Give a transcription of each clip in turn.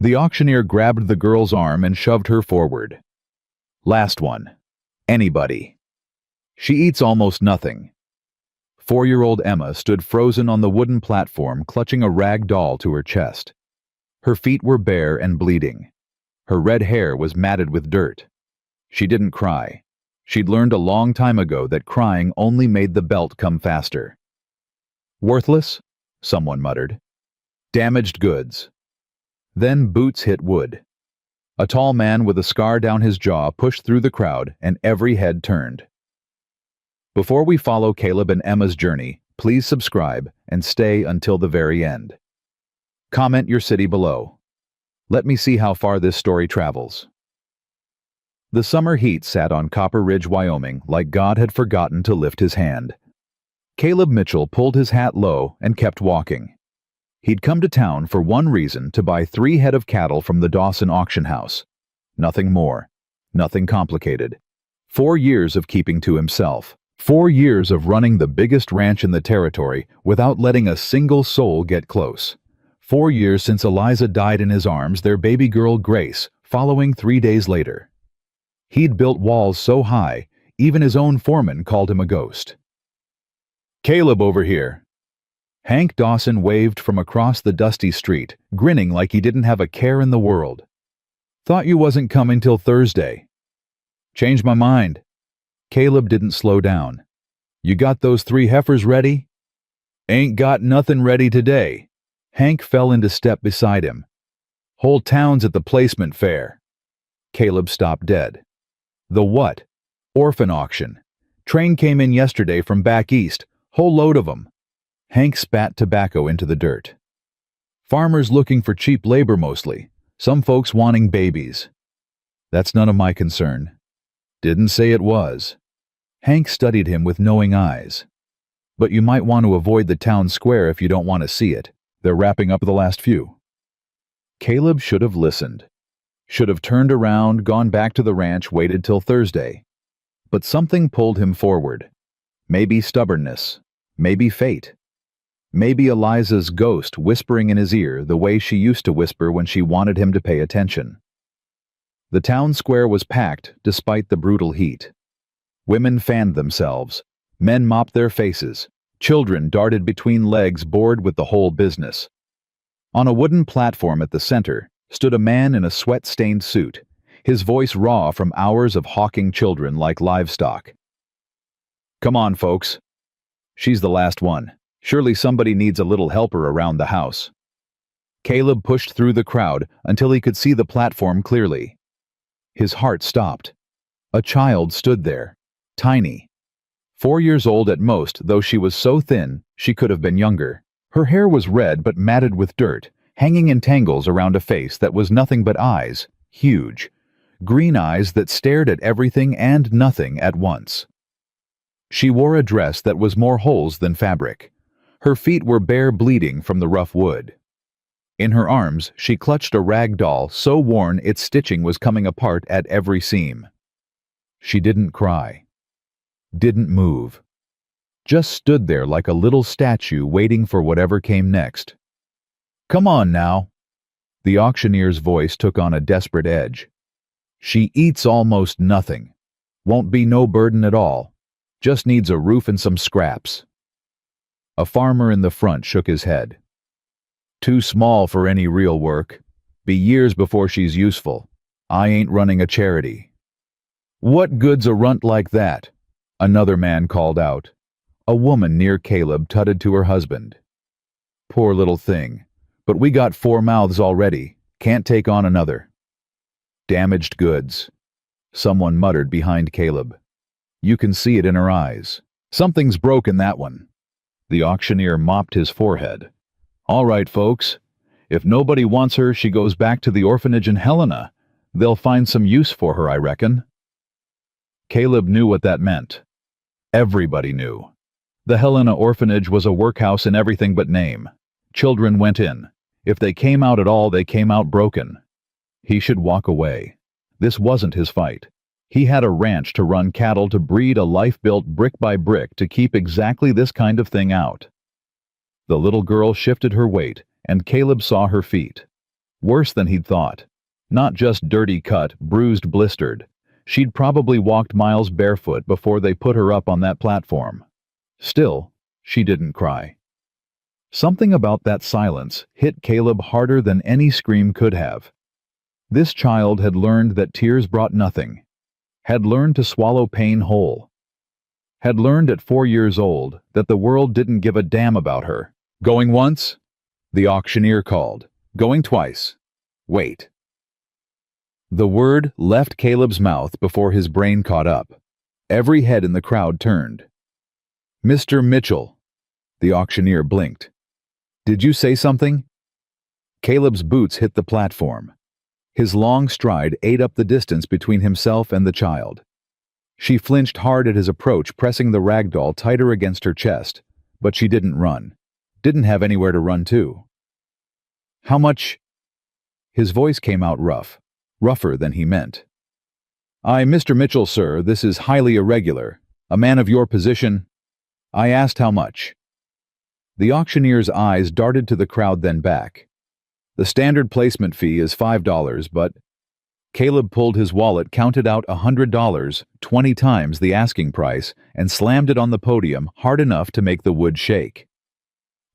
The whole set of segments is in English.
The auctioneer grabbed the girl's arm and shoved her forward. Last one. Anybody. She eats almost nothing. 4-year-old Emma stood frozen on the wooden platform, clutching a rag doll to her chest. Her feet were bare and bleeding. Her red hair was matted with dirt. She didn't cry. She'd learned a long time ago that crying only made the belt come faster. Worthless? Someone muttered. Damaged goods. Then boots hit wood. A tall man with a scar down his jaw pushed through the crowd, and every head turned. Before we follow Caleb and Emma's journey, please subscribe and stay until the very end. Comment your city below. Let me see how far this story travels. The summer heat sat on Copper Ridge, Wyoming, like God had forgotten to lift his hand. Caleb Mitchell pulled his hat low and kept walking. He'd come to town for one reason: to buy 3 head of cattle from the Dawson auction house. Nothing more. Nothing complicated. 4 years of keeping to himself. 4 years of running the biggest ranch in the territory without letting a single soul get close. 4 years since Eliza died in his arms, their baby girl Grace, following 3 days later. He'd built walls so high, even his own foreman called him a ghost. Caleb over here. Hank Dawson waved from across the dusty street, grinning like he didn't have a care in the world. Thought you wasn't coming till Thursday. Changed my mind. Caleb didn't slow down. You got those 3 heifers ready? Ain't got nothing ready today. Hank fell into step beside him. Whole town's at the placement fair. Caleb stopped dead. The what? Orphan auction. Train came in yesterday from back east. Whole load of 'em. Hank spat tobacco into the dirt. Farmers looking for cheap labor mostly. Some folks wanting babies. That's none of my concern. Didn't say it was. Hank studied him with knowing eyes. But you might want to avoid the town square if you don't want to see it. They're wrapping up the last few. Caleb should have listened. Should have turned around, gone back to the ranch, waited till Thursday. But something pulled him forward. Maybe stubbornness. Maybe fate. Maybe Eliza's ghost whispering in his ear the way she used to whisper when she wanted him to pay attention. The town square was packed despite the brutal heat. Women fanned themselves. Men mopped their faces. Children darted between legs, bored with the whole business. On a wooden platform at the center stood a man in a sweat-stained suit, his voice raw from hours of hawking children like livestock. Come on, folks. She's the last one. Surely somebody needs a little helper around the house. Caleb pushed through the crowd until he could see the platform clearly. His heart stopped. A child stood there, tiny. 4 years old at most, though she was so thin she could have been younger. Her hair was red but matted with dirt, hanging in tangles around a face that was nothing but eyes, huge. Green eyes that stared at everything and nothing at once. She wore a dress that was more holes than fabric. Her feet were bare, bleeding from the rough wood. In her arms, she clutched a rag doll so worn its stitching was coming apart at every seam. She didn't cry. Didn't move. Just stood there like a little statue waiting for whatever came next. Come on now. The auctioneer's voice took on a desperate edge. She eats almost nothing. Won't be no burden at all. Just needs a roof and some scraps. A farmer in the front shook his head. Too small for any real work. Be years before she's useful. I ain't running a charity. What good's a runt like that? Another man called out. A woman near Caleb tutted to her husband. Poor little thing. But we got 4 mouths already. Can't take on another. Damaged goods. Someone muttered behind Caleb. You can see it in her eyes. Something's broken that one. The auctioneer mopped his forehead. All right, folks. If nobody wants her, she goes back to the orphanage in Helena. They'll find some use for her, I reckon. Caleb knew what that meant. Everybody knew. The Helena orphanage was a workhouse in everything but name. Children went in. If they came out at all, they came out broken. He should walk away. This wasn't his fight. He had a ranch to run cattle, to breed a life built brick by brick to keep exactly this kind of thing out. The little girl shifted her weight, and Caleb saw her feet. Worse than he'd thought. Not just dirty cut, bruised, blistered. She'd probably walked miles barefoot before they put her up on that platform. Still, she didn't cry. Something about that silence hit Caleb harder than any scream could have. This child had learned that tears brought nothing, had learned to swallow pain whole, had learned at 4 years old that the world didn't give a damn about her. Going once? The auctioneer called. Going twice. Wait. The word left Caleb's mouth before his brain caught up. Every head in the crowd turned. Mr. Mitchell. The auctioneer blinked. Did you say something? Caleb's boots hit the platform. His long stride ate up the distance between himself and the child. She flinched hard at his approach, pressing the ragdoll tighter against her chest, but she didn't run. Didn't have anywhere to run to. How much? His voice came out rough, rougher than he meant. Mr. Mitchell, sir, this is highly irregular. A man of your position. I asked how much. The auctioneer's eyes darted to the crowd, then back. The standard placement fee is $5, but... Caleb pulled his wallet, counted out $100, 20 times the asking price, and slammed it on the podium hard enough to make the wood shake.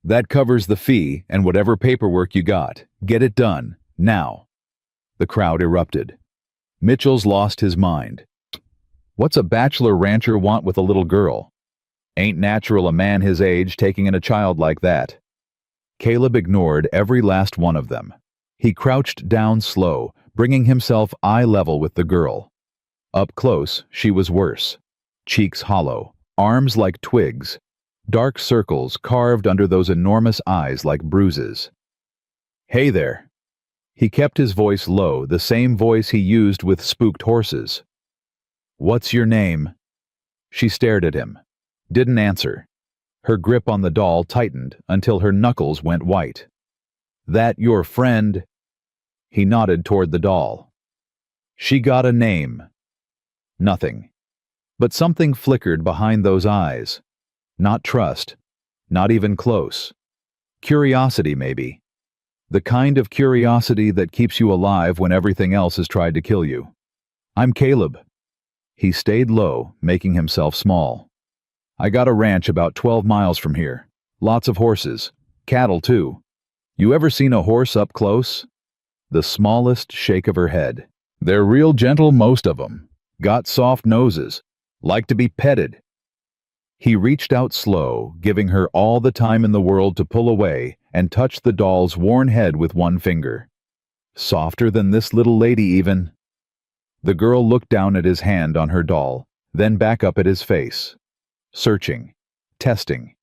That covers the fee and whatever paperwork you got. Get it done, now. The crowd erupted. Mitchell's lost his mind. What's a bachelor rancher want with a little girl? Ain't natural a man his age taking in a child like that. Caleb ignored every last one of them. He crouched down slow, bringing himself eye level with the girl. Up close, she was worse. Cheeks hollow, arms like twigs, dark circles carved under those enormous eyes like bruises. Hey there. He kept his voice low, the same voice he used with spooked horses. What's your name? She stared at him. Didn't answer. Her grip on the doll tightened until her knuckles went white. That your friend? He nodded toward the doll. She got a name. Nothing. But something flickered behind those eyes. Not trust. Not even close. Curiosity, maybe. The kind of curiosity that keeps you alive when everything else has tried to kill you. I'm Caleb. He stayed low, making himself small. I got a ranch about 12 miles from here. Lots of horses. Cattle, too. You ever seen a horse up close? The smallest shake of her head. They're real gentle, most of them. Got soft noses. Like to be petted. He reached out slow, giving her all the time in the world to pull away and touch the doll's worn head with one finger. Softer than this little lady, even. The girl looked down at his hand on her doll, then back up at his face. Searching. Testing.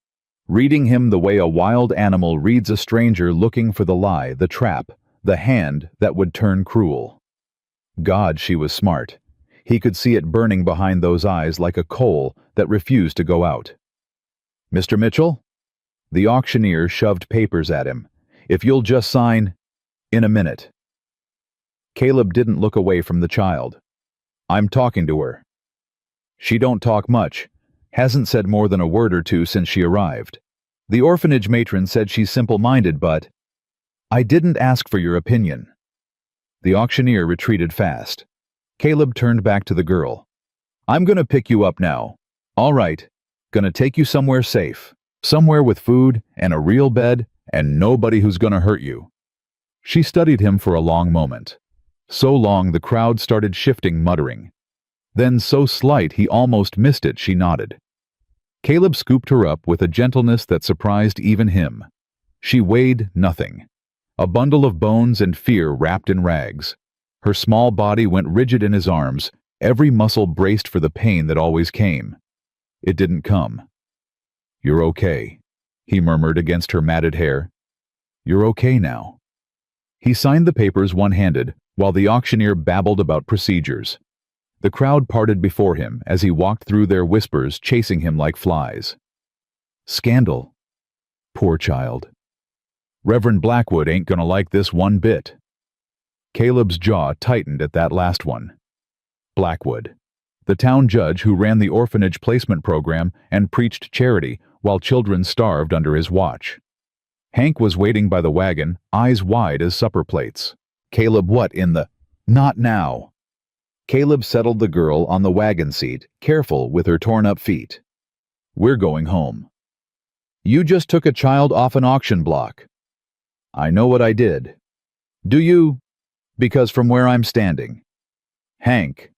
Reading him the way a wild animal reads a stranger looking for the lie, the trap, the hand that would turn cruel. God, she was smart. He could see it burning behind those eyes like a coal that refused to go out. Mr. Mitchell? The auctioneer shoved papers at him. If you'll just sign... in a minute. Caleb didn't look away from the child. I'm talking to her. She don't talk much. Hasn't said more than a word or two since she arrived. The orphanage matron said she's simple-minded, but... I didn't ask for your opinion. The auctioneer retreated fast. Caleb turned back to the girl. I'm gonna pick you up now. All right. Gonna take you somewhere safe. Somewhere with food and a real bed and nobody who's gonna hurt you. She studied him for a long moment. So long the crowd started shifting, muttering. Then so slight he almost missed it, she nodded. Caleb scooped her up with a gentleness that surprised even him. She weighed nothing. A bundle of bones and fear wrapped in rags. Her small body went rigid in his arms, every muscle braced for the pain that always came. It didn't come. You're okay, he murmured against her matted hair. You're okay now. He signed the papers one-handed, while the auctioneer babbled about procedures. The crowd parted before him as he walked through, their whispers chasing him like flies. Scandal. Poor child. Reverend Blackwood ain't gonna like this one bit. Caleb's jaw tightened at that last one. Blackwood. The town judge who ran the orphanage placement program and preached charity while children starved under his watch. Hank was waiting by the wagon, eyes wide as supper plates. Caleb, what in the... Not now. Caleb settled the girl on the wagon seat, careful with her torn-up feet. We're going home. You just took a child off an auction block. I know what I did. Do you? Because from where I'm standing. Hank.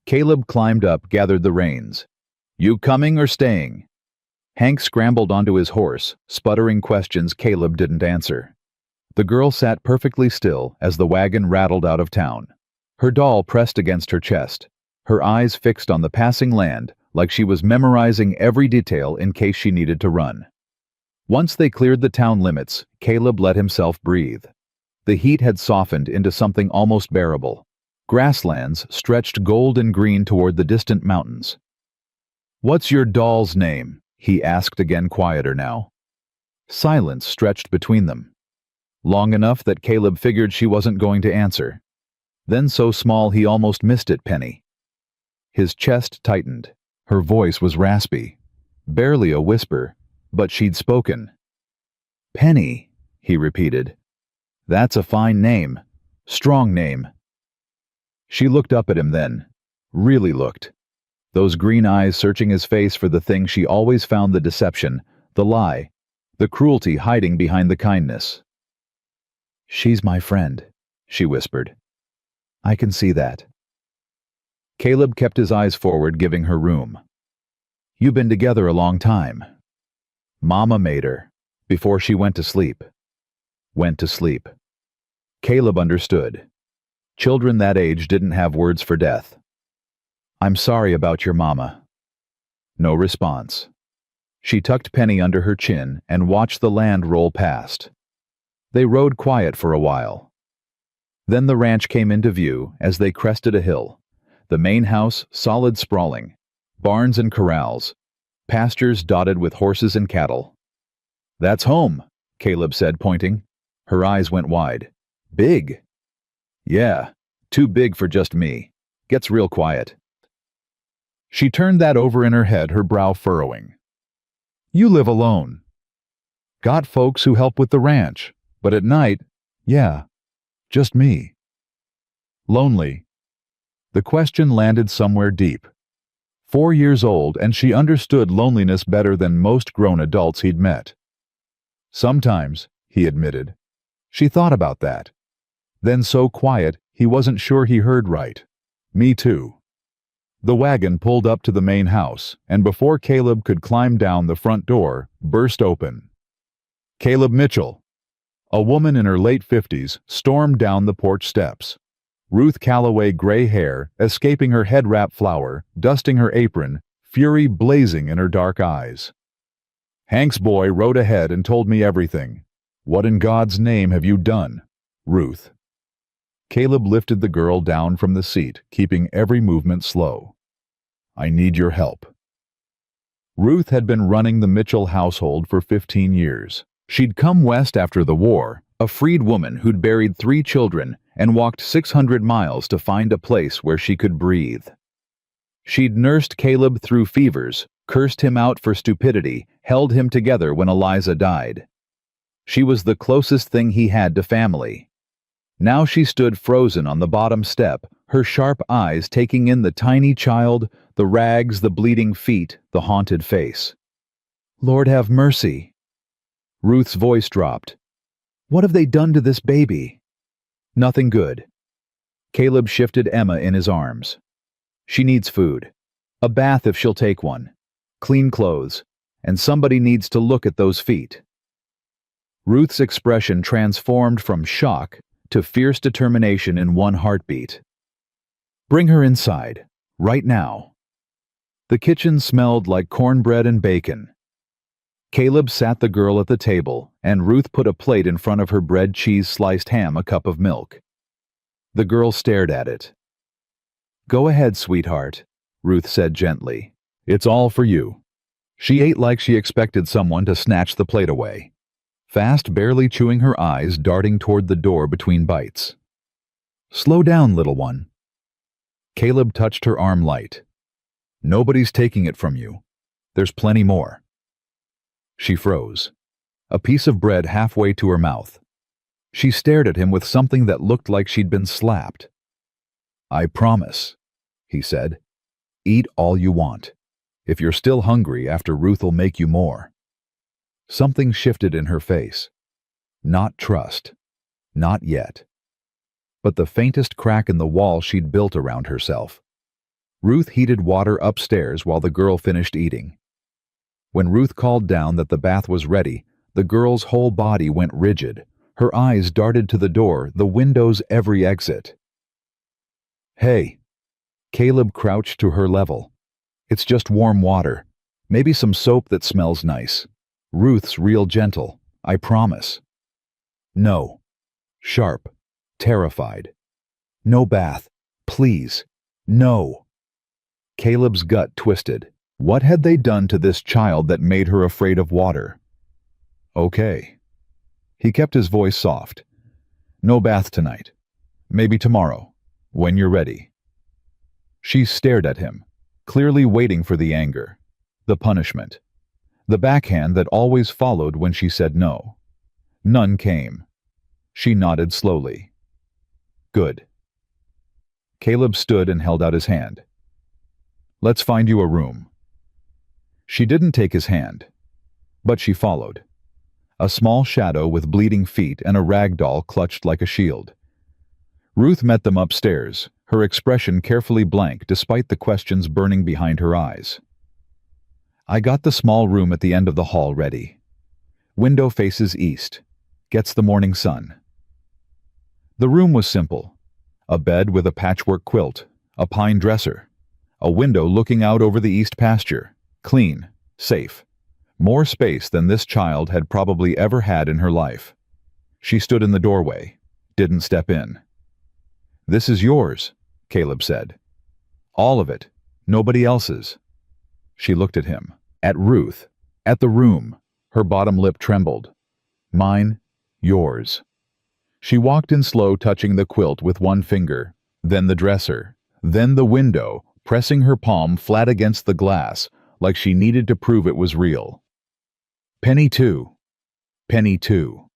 Caleb climbed up, gathered the reins. You coming or staying? Hank scrambled onto his horse, sputtering questions Caleb didn't answer. The girl sat perfectly still as the wagon rattled out of town. Her doll pressed against her chest, her eyes fixed on the passing land like she was memorizing every detail in case she needed to run. Once they cleared the town limits, Caleb let himself breathe. The heat had softened into something almost bearable. Grasslands stretched gold and green toward the distant mountains. What's your doll's name? He asked, again quieter now. Silence stretched between them. Long enough that Caleb figured she wasn't going to answer. Then so small he almost missed it, Penny. His chest tightened. Her voice was raspy. Barely a whisper, but she'd spoken. Penny, he repeated. That's a fine name. Strong name. She looked up at him then. Really looked. Those green eyes searching his face for the thing she always found: the deception, the lie, the cruelty hiding behind the kindness. She's my friend, she whispered. I can see that. Caleb kept his eyes forward, giving her room. You've been together a long time. Mama made her, before she went to sleep. Went to sleep. Caleb understood. Children that age didn't have words for death. I'm sorry about your mama. No response. She tucked Penny under her chin and watched the land roll past. They rode quiet for a while. Then the ranch came into view as they crested a hill. The main house solid, sprawling. Barns and corrals. Pastures dotted with horses and cattle. That's home, Caleb said, pointing. Her eyes went wide. Big. Yeah, too big for just me. Gets real quiet. She turned that over in her head, her brow furrowing. You live alone. Got folks who help with the ranch, but at night, yeah, just me. Lonely. The question landed somewhere deep. 4 years old, and she understood loneliness better than most grown adults he'd met. Sometimes, he admitted, she thought about that. Then so quiet, he wasn't sure he heard right. Me too. The wagon pulled up to the main house, and before Caleb could climb down, the front door burst open. Caleb Mitchell. A woman in her late 50s stormed down the porch steps. Ruth Calloway, gray hair escaping her head wrap flower, dusting her apron, fury blazing in her dark eyes. Hank's boy rode ahead and told me everything. What in God's name have you done? Ruth. Caleb lifted the girl down from the seat, keeping every movement slow. I need your help. Ruth had been running the Mitchell household for 15 years. She'd come west after the war, a freed woman who'd buried 3 children and walked 600 miles to find a place where she could breathe. She'd nursed Caleb through fevers, cursed him out for stupidity, held him together when Eliza died. She was the closest thing he had to family. Now she stood frozen on the bottom step, her sharp eyes taking in the tiny child, the rags, the bleeding feet, the haunted face. Lord have mercy. Ruth's voice dropped. What have they done to this baby? Nothing good. Caleb shifted Emma in his arms. She needs food. A bath if she'll take one. Clean clothes. And somebody needs to look at those feet. Ruth's expression transformed from shock to fierce determination in one heartbeat. Bring her inside, right now. The kitchen smelled like cornbread and bacon. Caleb sat the girl at the table, and Ruth put a plate in front of her: bread, cheese, sliced ham, a cup of milk. The girl stared at it. Go ahead, sweetheart, Ruth said gently. It's all for you. She ate like she expected someone to snatch the plate away. Fast, barely chewing her eyes, darting toward the door between bites. Slow down, little one. Caleb touched her arm light. Nobody's taking it from you. There's plenty more. She froze, a piece of bread halfway to her mouth. She stared at him with something that looked like she'd been slapped. "I promise," he said. "Eat all you want. If you're still hungry after, Ruth'll make you more." Something shifted in her face. Not trust. Not yet. But the faintest crack in the wall she'd built around herself. Ruth heated water upstairs while the girl finished eating. When Ruth called down that the bath was ready, the girl's whole body went rigid. Her eyes darted to the door, the windows, every exit. "Hey." Caleb crouched to her level. "It's just warm water. Maybe some soap that smells nice. Ruth's real gentle. I promise." "No." Sharp. Terrified. "No bath. Please. No." Caleb's gut twisted. What had they done to this child that made her afraid of water? "Okay." He kept his voice soft. "No bath tonight. Maybe tomorrow, when you're ready." She stared at him, clearly waiting for the anger, the punishment, the backhand that always followed when she said no. None came. She nodded slowly. "Good." Caleb stood and held out his hand. "Let's find you a room." She didn't take his hand, but she followed. A small shadow with bleeding feet and a rag doll clutched like a shield. Ruth met them upstairs, her expression carefully blank despite the questions burning behind her eyes. "I got the small room at the end of the hall ready. Window faces east. Gets the morning sun." The room was simple. A bed with a patchwork quilt, a pine dresser, a window looking out over the east pasture. Clean, safe. More space than this child had probably ever had in her life. She stood in the doorway, didn't step in. "This is yours," Caleb said. "All of it. Nobody else's." She looked at him, at Ruth, at the room. Her bottom lip trembled. "Mine, yours." She walked in slow, touching the quilt with one finger, then the dresser, then the window, pressing her palm flat against the glass, like she needed to prove it was real. "Penny too. Penny too."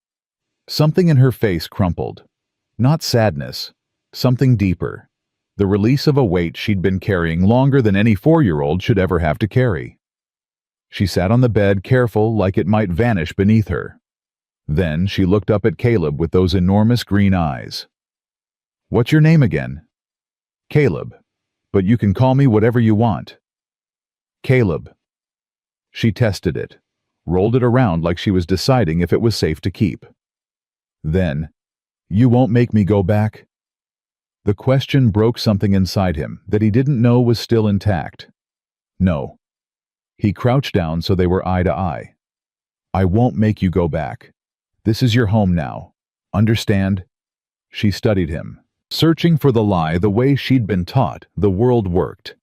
Something in her face crumpled. Not sadness, something deeper. The release of a weight she'd been carrying longer than any 4-year-old should ever have to carry. She sat on the bed, careful, like it might vanish beneath her. Then she looked up at Caleb with those enormous green eyes. "What's your name again?" "Caleb, but you can call me whatever you want." "Caleb." She tested it, rolled it around like she was deciding if it was safe to keep. Then, "You won't make me go back?" The question broke something inside him that he didn't know was still intact. "No." He crouched down so they were eye to eye. "I won't make you go back. This is your home now. Understand?" She studied him, searching for the lie the way she'd been taught the world worked.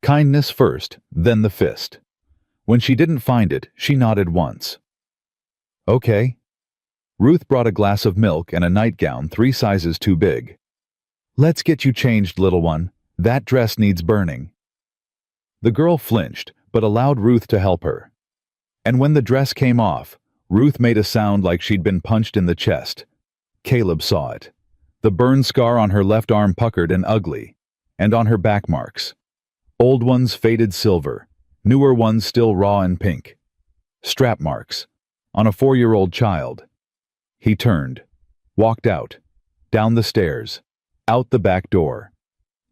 Kindness first, then the fist. When she didn't find it, she nodded once. "Okay." Ruth brought a glass of milk and a nightgown 3 sizes too big. "Let's get you changed, little one. That dress needs burning." The girl flinched, but allowed Ruth to help her. And when the dress came off, Ruth made a sound like she'd been punched in the chest. Caleb saw it. The burn scar on her left arm puckered and ugly, and on her back marks. Old ones faded silver, newer ones still raw and pink. Strap marks, on a 4-year-old child. He turned, walked out, down the stairs, out the back door.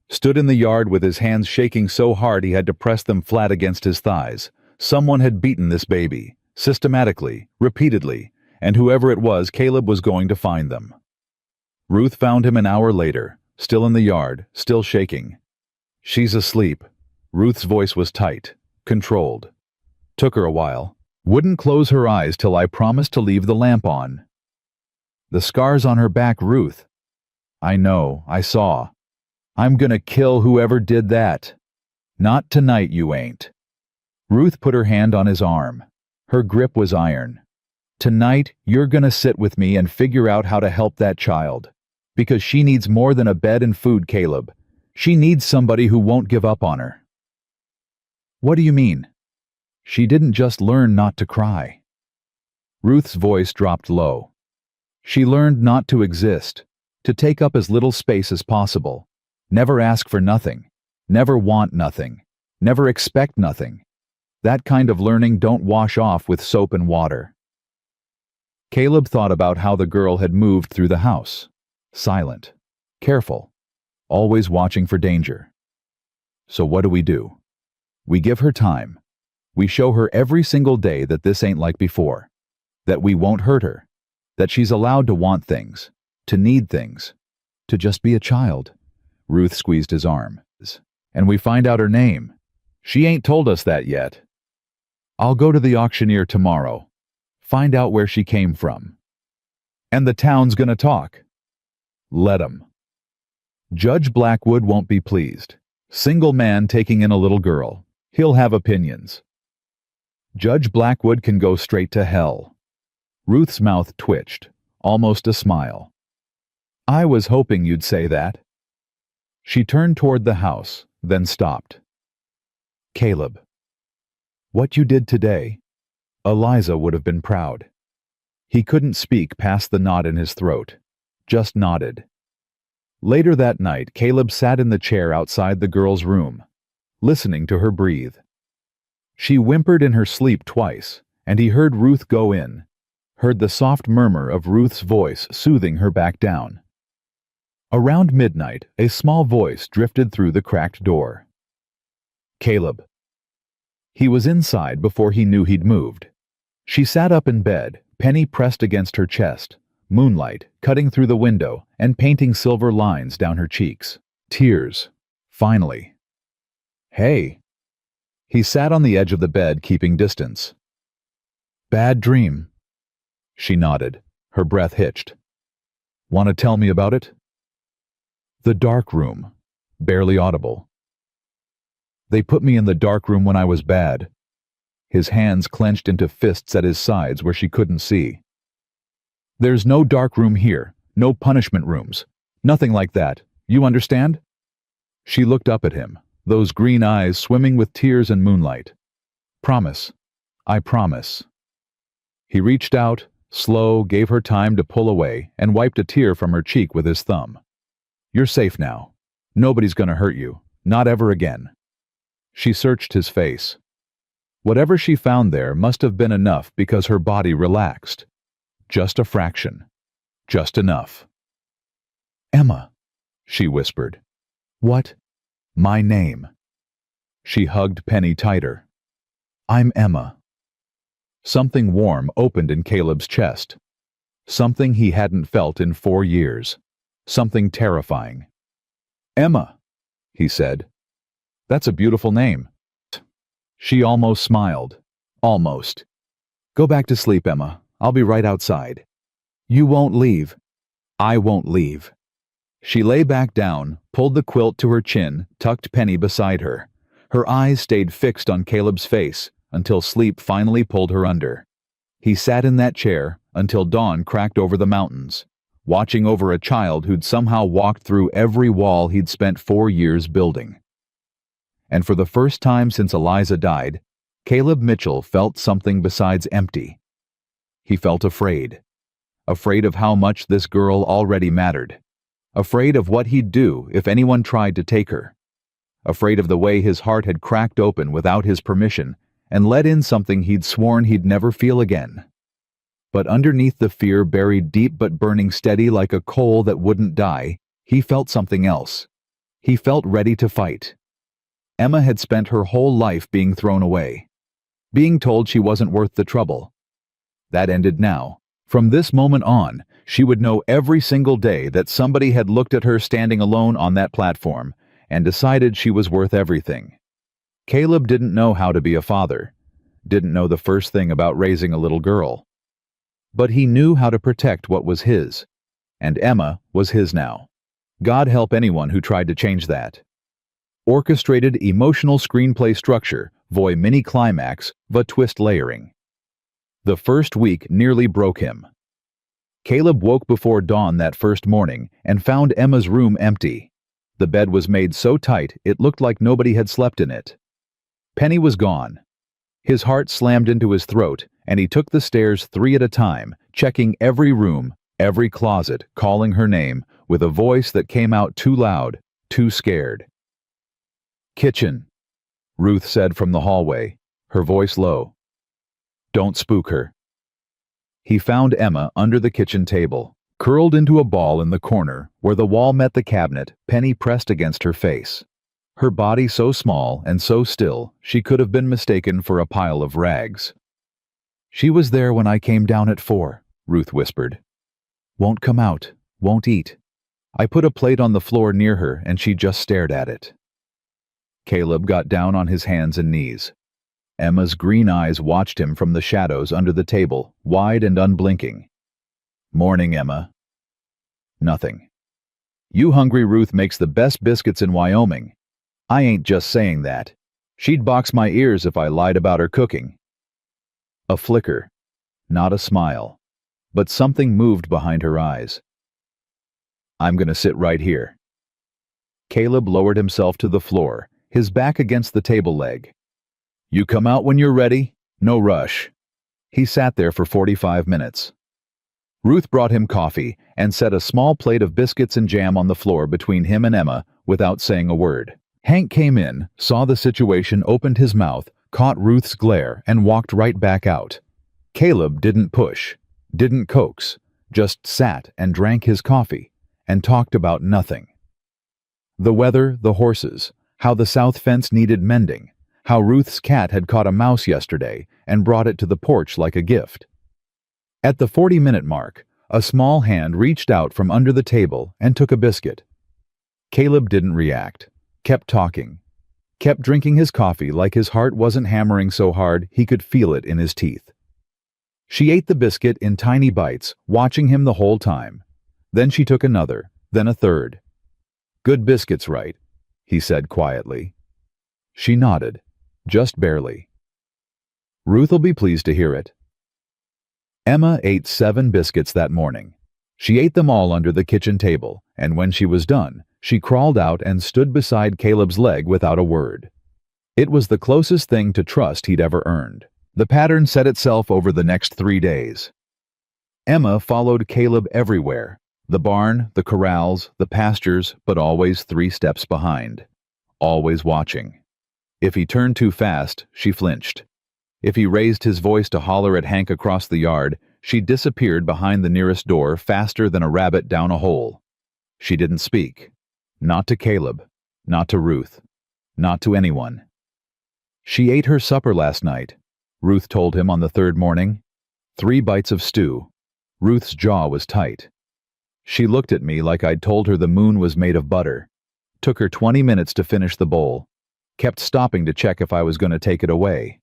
Stood in the yard with his hands shaking so hard he had to press them flat against his thighs. Someone had beaten this baby, systematically, repeatedly, and whoever it was, Caleb was going to find them. Ruth found him an hour later, still in the yard, still shaking. "She's asleep." Ruth's voice was tight, controlled. "Took her a while. Wouldn't close her eyes till I promised to leave the lamp on." "The scars on her back, Ruth." "I know, I saw. I'm gonna kill whoever did that." "Not tonight, you ain't." Ruth put her hand on his arm. Her grip was iron. "Tonight, you're gonna sit with me and figure out how to help that child. Because she needs more than a bed and food, Caleb. She needs somebody who won't give up on her." "What do you mean?" "She didn't just learn not to cry." Ruth's voice dropped low. She learned not to exist, to take up as little space as possible, never ask for nothing, never want nothing, never expect nothing. That kind of learning don't wash off with soap and water. Caleb thought about how the girl had moved through the house, silent, careful, always watching for danger. So what do? We give her time. We show her every single day that this ain't like before, that we won't hurt her, that she's allowed to want things, to need things, to just be a child. Ruth squeezed his arm. And we find out her name. She ain't told us that yet. I'll go to the auctioneer tomorrow, find out where she came from. And the town's gonna talk. Let 'em. Judge Blackwood won't be pleased. Single man taking in a little girl. He'll have opinions. Judge Blackwood can go straight to hell. Ruth's mouth twitched, almost a smile. I was hoping you'd say that. She turned toward the house, then stopped. Caleb. What you did today, Eliza would have been proud. He couldn't speak past the knot in his throat, just nodded. Later that night, Caleb sat in the chair outside the girl's room, listening to her breathe. She whimpered in her sleep twice, and he heard Ruth go in, heard the soft murmur of Ruth's voice soothing her back down. Around midnight, a small voice drifted through the cracked door. Caleb. He was inside before he knew he'd moved. She sat up in bed, Penny pressed against her chest, moonlight cutting through the window and painting silver lines down her cheeks. Tears. Finally. Hey. He sat on the edge of the bed, keeping distance. Bad dream. She nodded, her breath hitched. Want to tell me about it? The dark room, barely audible. They put me in the dark room when I was bad. His hands clenched into fists at his sides where she couldn't see. There's no dark room here, no punishment rooms, nothing like that. You understand? She looked up at him, those green eyes swimming with tears and moonlight. Promise. I promise. He reached out, slow, gave her time to pull away, and wiped a tear from her cheek with his thumb. You're safe now. Nobody's gonna hurt you. Not ever again. She searched his face. Whatever she found there must have been enough because her body relaxed. Just a fraction. Just enough. Emma, she whispered. What? My name. She hugged Penny tighter. I'm Emma. Something warm opened in Caleb's chest. Something he hadn't felt in 4 years. Something terrifying. Emma, he said. That's a beautiful name. She almost smiled. Almost. Go back to sleep, Emma. I'll be right outside. You won't leave. I won't leave. She lay back down, pulled the quilt to her chin, tucked Penny beside her. Her eyes stayed fixed on Caleb's face until sleep finally pulled her under. He sat in that chair until dawn cracked over the mountains, watching over a child who'd somehow walked through every wall he'd spent 4 years building. And for the first time since Eliza died, Caleb Mitchell felt something besides empty. He felt afraid. Afraid of how much this girl already mattered. Afraid of what he'd do if anyone tried to take her. Afraid of the way his heart had cracked open without his permission and let in something he'd sworn he'd never feel again. But underneath the fear buried deep but burning steady like a coal that wouldn't die, he felt something else. He felt ready to fight. Emma had spent her whole life being thrown away, being told she wasn't worth the trouble. That ended now. From this moment on, she would know every single day that somebody had looked at her standing alone on that platform and decided she was worth everything. Caleb didn't know how to be a father, didn't know the first thing about raising a little girl. But he knew how to protect what was his, and Emma was his now. God help anyone who tried to change that. Orchestrated emotional screenplay structure, voy mini-climax, va twist layering. The first week nearly broke him. Caleb woke before dawn that first morning and found Emma's room empty. The bed was made so tight it looked like nobody had slept in it. Penny was gone. His heart slammed into his throat, and he took the stairs 3 at a time, checking every room, Every closet calling her name with a voice that came out too loud, too scared. "Kitchen," Ruth said from the hallway, her voice low. "Don't spook her." He found Emma under the kitchen table, curled into a ball in the corner where the wall met the cabinet, penny pressed against her face. Her body so small and so still she could have been mistaken for a pile of rags. "She was there when I came down at 4, Ruth whispered. "Won't come out, won't eat. I put a plate on the floor near her and she just stared at it." Caleb got down on his hands and knees. Emma's green eyes watched him from the shadows under the table, wide and unblinking. "Morning, Emma." "Nothing." "You hungry? Ruth makes the best biscuits in Wyoming. I ain't just saying that. She'd box my ears if I lied about her cooking." A flicker, not a smile, but something moved behind her eyes. "I'm gonna sit right here." Caleb lowered himself to the floor, his back against the table leg. "You come out when you're ready, no rush." He sat there for 45 minutes. Ruth brought him coffee and set a small plate of biscuits and jam on the floor between him and Emma without saying a word. Hank came in, saw the situation, opened his mouth, caught Ruth's glare, and walked right back out. Caleb didn't push, didn't coax, just sat and drank his coffee and talked about nothing. The weather, the horses, how the south fence needed mending, how Ruth's cat had caught a mouse yesterday and brought it to the porch like a gift. At the 40-minute mark, a small hand reached out from under the table and took a biscuit. Caleb didn't react, kept talking, kept drinking his coffee like his heart wasn't hammering so hard he could feel it in his teeth. She ate the biscuit in tiny bites, watching him the whole time. Then she took another, then a third. "Good biscuits, right?" he said quietly. She nodded, just barely. "Ruth'll be pleased to hear it." Emma ate 7 biscuits that morning. She ate them all under the kitchen table, and when she was done, she crawled out and stood beside Caleb's leg without a word. It was the closest thing to trust he'd ever earned. The pattern set itself over the next 3 days. Emma followed Caleb everywhere, the barn, the corrals, the pastures, but always 3 steps behind. Always watching. If he turned too fast, she flinched. If he raised his voice to holler at Hank across the yard, she disappeared behind the nearest door faster than a rabbit down a hole. She didn't speak. Not to Caleb. Not to Ruth. Not to anyone. "She ate her supper last night," Ruth told him on the 3rd morning. 3 bites of stew. Ruth's jaw was tight. "She looked at me like I'd told her the moon was made of butter. Took her 20 minutes to finish the bowl. Kept stopping to check if I was going to take it away."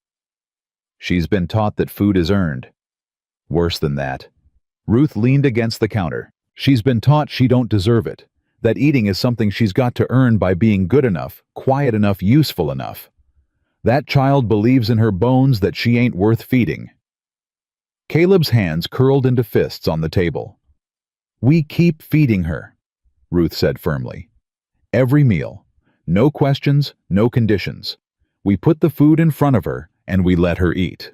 She's been taught that food is earned. Worse than that. Ruth leaned against the counter. She's been taught she don't deserve it, that eating is something she's got to earn by being good enough, quiet enough, useful enough. That child believes in her bones that she ain't worth feeding. Caleb's hands curled into fists on the table. "We keep feeding her," Ruth said firmly. "Every meal. No questions, no conditions. We put the food in front of her, and we let her eat.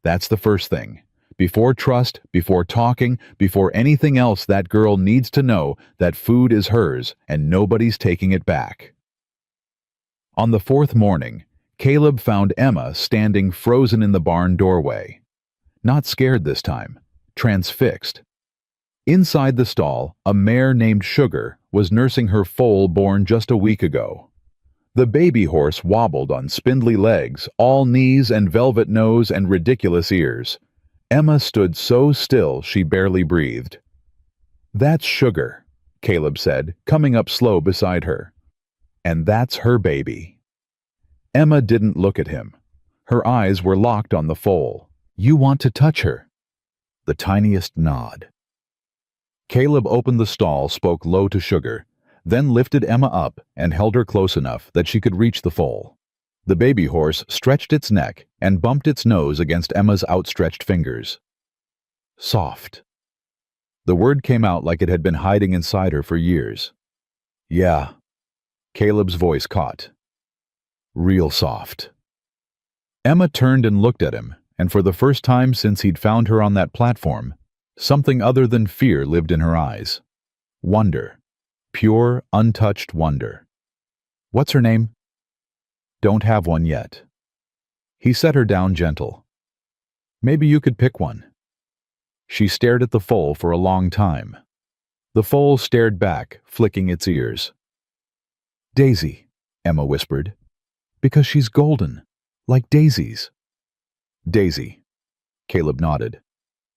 That's the first thing. Before trust, before talking, before anything else, that girl needs to know that food is hers and nobody's taking it back." On the 4th morning, Caleb found Emma standing frozen in the barn doorway. Not scared this time, transfixed. Inside the stall, a mare named Sugar was nursing her foal born just a week ago. The baby horse wobbled on spindly legs, all knees and velvet nose and ridiculous ears. Emma stood so still she barely breathed. "That's Sugar," Caleb said, coming up slow beside her. "And that's her baby." Emma didn't look at him. Her eyes were locked on the foal. "You want to touch her?" The tiniest nod. Caleb opened the stall, spoke low to Sugar, then lifted Emma up and held her close enough that she could reach the foal. The baby horse stretched its neck and bumped its nose against Emma's outstretched fingers. "Soft." The word came out like it had been hiding inside her for years. "Yeah." Caleb's voice caught. "Real soft." Emma turned and looked at him, and for the first time since he'd found her on that platform, Something other than fear lived in her eyes. Wonder. Pure, untouched wonder. What's her name? Don't have one yet. He set her down gentle. Maybe you could pick one. She stared at the foal for a long time. The foal stared back, flicking its ears. Daisy, Emma whispered. Because she's golden, like daisies. Daisy. Caleb nodded.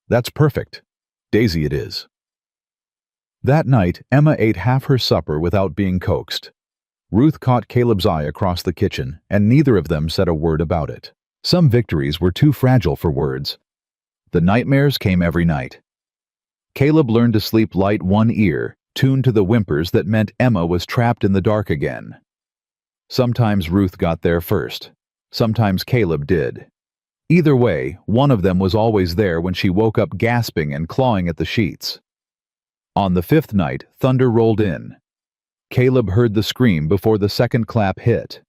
That's perfect. Daisy it is. That night, Emma ate half her supper without being coaxed. Ruth caught Caleb's eye across the kitchen, and neither of them said a word about it. Some victories were too fragile for words. The nightmares came every night. Caleb learned to sleep light one ear, tuned to the whimpers that meant Emma was trapped in the dark again. Sometimes Ruth got there first. Sometimes Caleb did. Either way, one of them was always there when she woke up gasping and clawing at the sheets. On the fifth night, thunder rolled in. Caleb heard the scream before the second clap hit.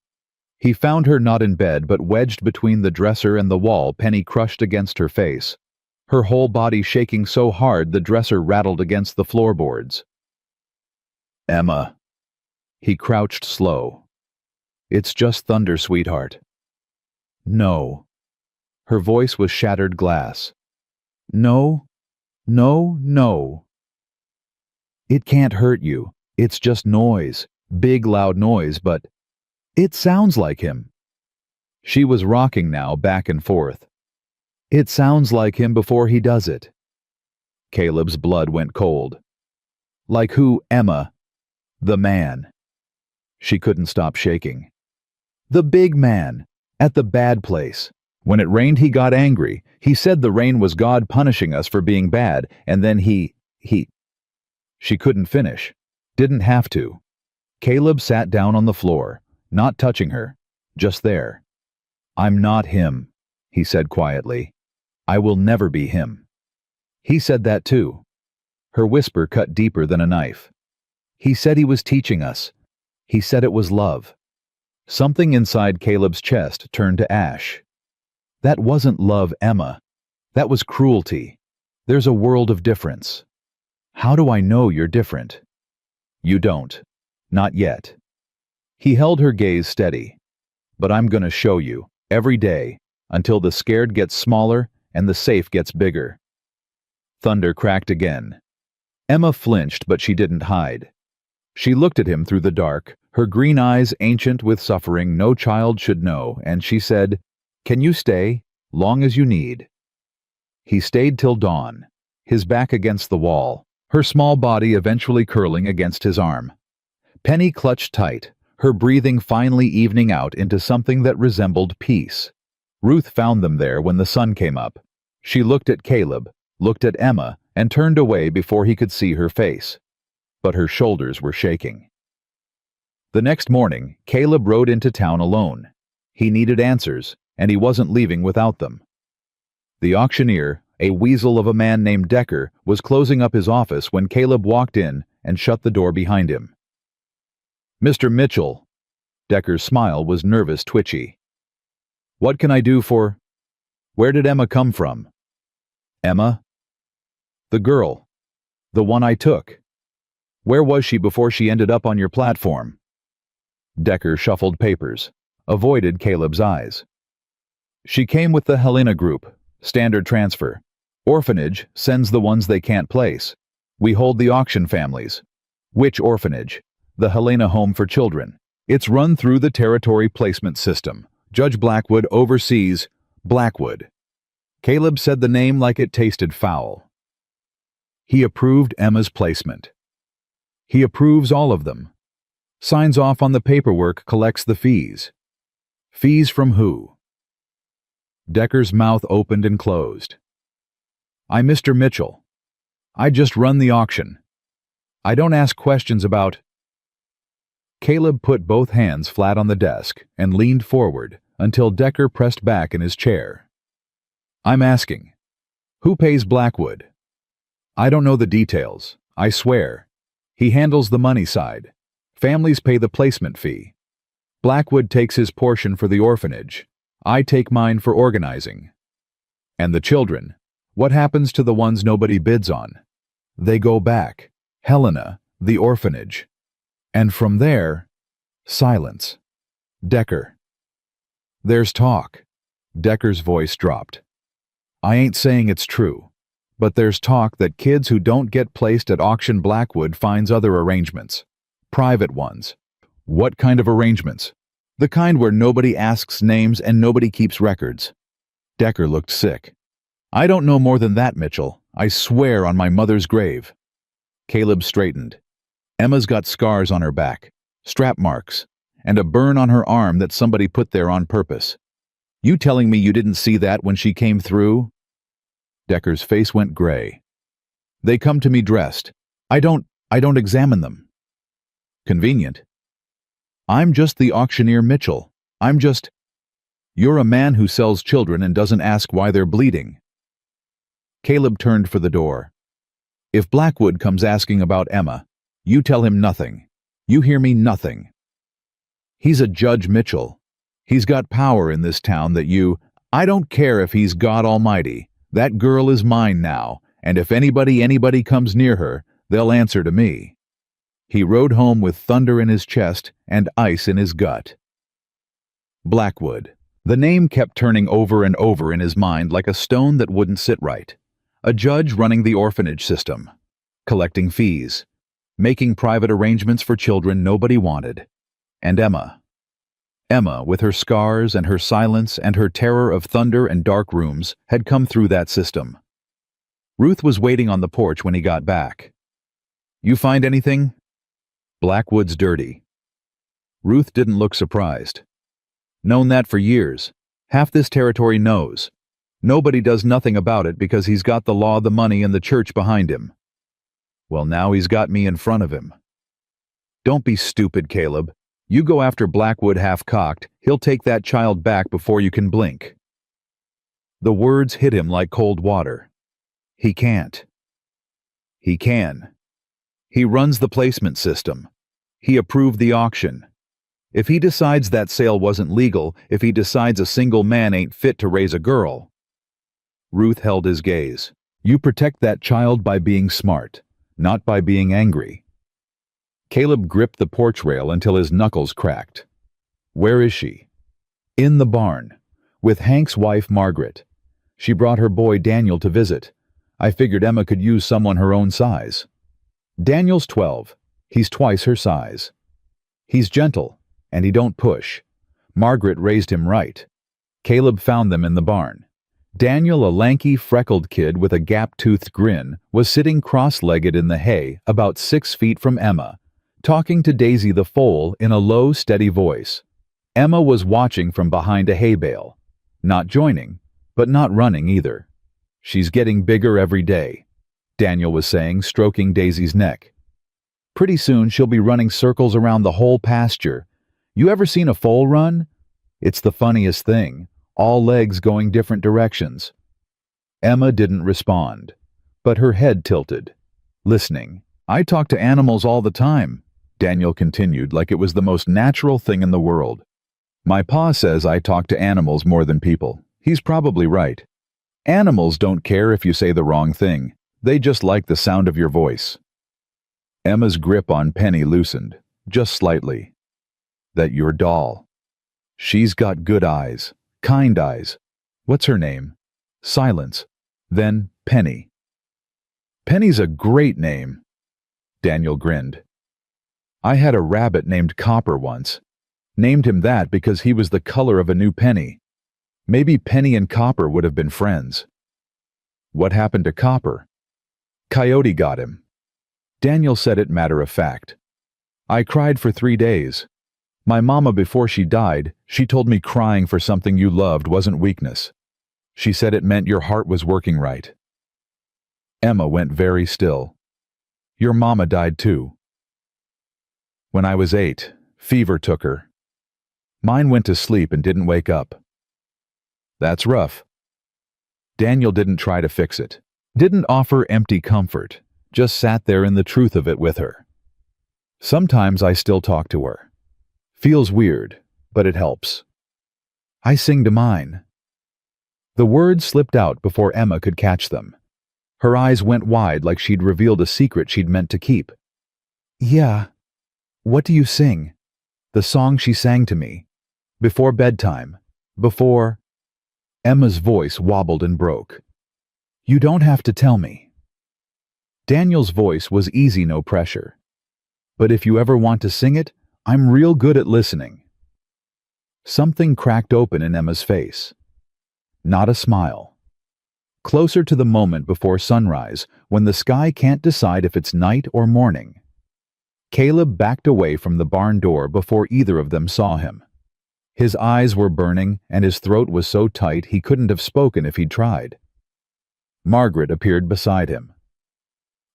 He found her not in bed but wedged between the dresser and the wall, Penny crushed against her face, her whole body shaking so hard the dresser rattled against the floorboards. Emma. He crouched slow. It's just thunder, sweetheart. No. Her voice was shattered glass. No, no, no. It can't hurt you. It's just noise, big loud noise, but it sounds like him. She was rocking now, back and forth. It sounds like him before he does it. Caleb's blood went cold. Like who, Emma? The man. She couldn't stop shaking. The big man, at the bad place. When it rained, he got angry. He said the rain was God punishing us for being bad, and then he... She couldn't finish. Didn't have to. Caleb sat down on the floor, not touching her, just there. I'm not him, he said quietly. I will never be him. He said that too. Her whisper cut deeper than a knife. He said he was teaching us. He said it was love. Something inside Caleb's chest turned to ash. That wasn't love, Emma. That was cruelty. There's a world of difference. How do I know you're different? You don't. Not yet. He held her gaze steady. But I'm gonna show you, every day, until the scared gets smaller and the safe gets bigger. Thunder cracked again. Emma flinched, but she didn't hide. She looked at him through the dark, her green eyes ancient with suffering no child should know, and she said, Can you stay, long as you need? He stayed till dawn, his back against the wall, her small body eventually curling against his arm. Penny clutched tight, her breathing finally evening out into something that resembled peace. Ruth found them there when the sun came up. She looked at Caleb, looked at Emma, and turned away before he could see her face. But her shoulders were shaking. The next morning, Caleb rode into town alone. He needed answers, and he wasn't leaving without them. The auctioneer, a weasel of a man named Decker, was closing up his office when Caleb walked in and shut the door behind him. Mr. Mitchell. Decker's smile was nervous, twitchy. What can I do for... Where did Emma come from? Emma? The girl. The one I took. Where was she before she ended up on your platform? Decker shuffled papers, avoided Caleb's eyes. She came with the Helena Group, standard transfer. Orphanage sends the ones they can't place. We hold the auction families. Which orphanage? The Helena Home for Children. It's run through the territory placement system. Judge Blackwood oversees Blackwood. Caleb said the name like it tasted foul. He approved Emma's placement. He approves all of them. Signs off on the paperwork, collects the fees. Fees from who? Decker's mouth opened and closed. I'm Mr. Mitchell. I just run the auction. I don't ask questions about... Caleb put both hands flat on the desk and leaned forward until Decker pressed back in his chair. I'm asking, who pays Blackwood? I don't know the details, I swear. He handles the money side. Families pay the placement fee. Blackwood takes his portion for the orphanage. I take mine for organizing. And the children. What happens to the ones nobody bids on? They go back. Helena, the orphanage. And from there, silence. Decker. There's talk. Decker's voice dropped. I ain't saying it's true, but there's talk that kids who don't get placed at auction Blackwood finds other arrangements. Private ones. What kind of arrangements? The kind where nobody asks names and nobody keeps records. Decker looked sick. I don't know more than that, Mitchell. I swear on my mother's grave. Caleb straightened. Emma's got scars on her back, strap marks, and a burn on her arm that somebody put there on purpose. You telling me you didn't see that when she came through? Decker's face went gray. They come to me dressed. I don't examine them. Convenient. I'm just the auctioneer Mitchell. You're a man who sells children and doesn't ask why they're bleeding. Caleb turned for the door. If Blackwood comes asking about Emma, you tell him nothing. You hear me, nothing. He's a Judge Mitchell. He's got power in this town that I don't care if he's God Almighty. That girl is mine now, and if anybody comes near her, they'll answer to me. He rode home with thunder in his chest and ice in his gut. Blackwood. The name kept turning over and over in his mind like a stone that wouldn't sit right. A judge running the orphanage system, collecting fees, making private arrangements for children nobody wanted. And Emma. Emma, with her scars and her silence and her terror of thunder and dark rooms, had come through that system. Ruth was waiting on the porch when he got back. You find anything? Blackwood's dirty. Ruth didn't look surprised. Known that for years. Half this territory knows. Nobody does nothing about it because he's got the law, the money, and the church behind him. Well, now he's got me in front of him. Don't be stupid, Caleb. You go after Blackwood half-cocked, he'll take that child back before you can blink. The words hit him like cold water. He can't. He can. He runs the placement system. He approved the auction. If he decides that sale wasn't legal, if he decides a single man ain't fit to raise a girl. Ruth held his gaze. You protect that child by being smart, not by being angry. Caleb gripped the porch rail until his knuckles cracked. Where is she? In the barn, with Hank's wife Margaret. She brought her boy Daniel to visit. I figured Emma could use someone her own size. Daniel's 12. He's twice her size. He's gentle, and he don't push. Margaret raised him right. Caleb found them in the barn. Daniel, a lanky, freckled kid with a gap-toothed grin, was sitting cross-legged in the hay about 6 feet from Emma, talking to Daisy the foal in a low, steady voice. Emma was watching from behind a hay bale, not joining, but not running either. She's getting bigger every day, Daniel was saying, stroking Daisy's neck. Pretty soon she'll be running circles around the whole pasture. You ever seen a foal run? It's the funniest thing, all legs going different directions. Emma didn't respond, but her head tilted, listening. I talk to animals all the time, Daniel continued like it was the most natural thing in the world. My pa says I talk to animals more than people. He's probably right. Animals don't care if you say the wrong thing. They just like the sound of your voice. Emma's grip on Penny loosened, just slightly. That your doll. She's got good eyes, kind eyes. What's her name? Silence. Then Penny. Penny's a great name. Daniel grinned. I had a rabbit named Copper once. Named him that because he was the color of a new penny. Maybe Penny and Copper would have been friends. What happened to Copper? Coyote got him. Daniel said it matter of fact. I cried for 3 days. My mama, before she died, she told me crying for something you loved wasn't weakness. She said it meant your heart was working right. Emma went very still. Your mama died too. When I was 8, fever took her. Mine went to sleep and didn't wake up. That's rough. Daniel didn't try to fix it. Didn't offer empty comfort. Just sat there in the truth of it with her. Sometimes I still talk to her. Feels weird, but it helps. I sing to mine. The words slipped out before Emma could catch them. Her eyes went wide like she'd revealed a secret she'd meant to keep. Yeah. What do you sing? The song she sang to me. Before bedtime. Before... Emma's voice wobbled and broke. You don't have to tell me. Daniel's voice was easy, no pressure. But if you ever want to sing it, I'm real good at listening. Something cracked open in Emma's face. Not a smile. Closer to the moment before sunrise, when the sky can't decide if it's night or morning. Caleb backed away from the barn door before either of them saw him. His eyes were burning, and his throat was so tight he couldn't have spoken if he'd tried. Margaret appeared beside him.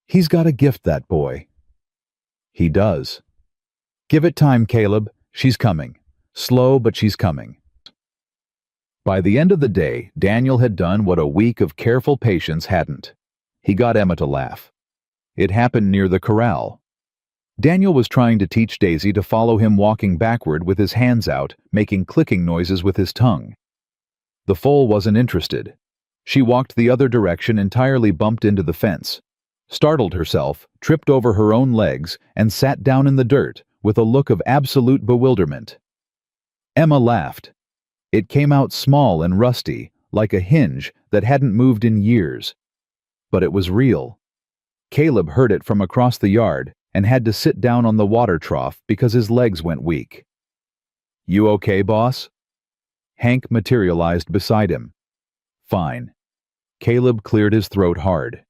He's got a gift, that boy. He does. Give it time, Caleb. She's coming. Slow, but she's coming. By the end of the day, Daniel had done what a week of careful patience hadn't. He got Emma to laugh. It happened near the corral. Daniel was trying to teach Daisy to follow him walking backward with his hands out, making clicking noises with his tongue. The foal wasn't interested. She walked the other direction, entirely bumped into the fence, startled herself, tripped over her own legs, and sat down in the dirt with a look of absolute bewilderment. Emma laughed. It came out small and rusty, like a hinge that hadn't moved in years. But it was real. Caleb heard it from across the yard and had to sit down on the water trough because his legs went weak. You okay, boss? Hank materialized beside him. Fine. Caleb cleared his throat hard.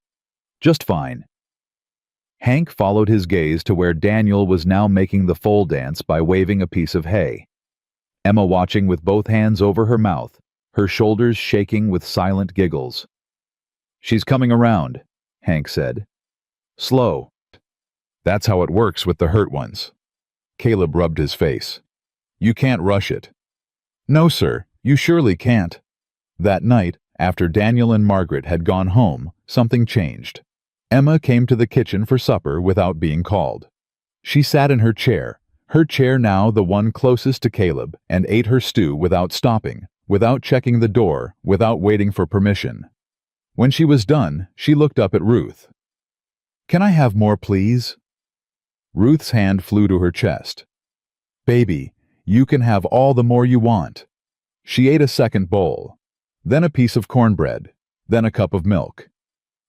Just fine. Hank followed his gaze to where Daniel was now making the foal dance by waving a piece of hay. Emma watching with both hands over her mouth, her shoulders shaking with silent giggles. She's coming around, Hank said. Slow. That's how it works with the hurt ones. Caleb rubbed his face. You can't rush it. No, sir, you surely can't. That night, after Daniel and Margaret had gone home, something changed. Emma came to the kitchen for supper without being called. She sat in her chair now the one closest to Caleb, and ate her stew without stopping, without checking the door, without waiting for permission. When she was done, she looked up at Ruth. Can I have more, please? Ruth's hand flew to her chest. Baby, you can have all the more you want. She ate a second bowl, then a piece of cornbread, then a cup of milk.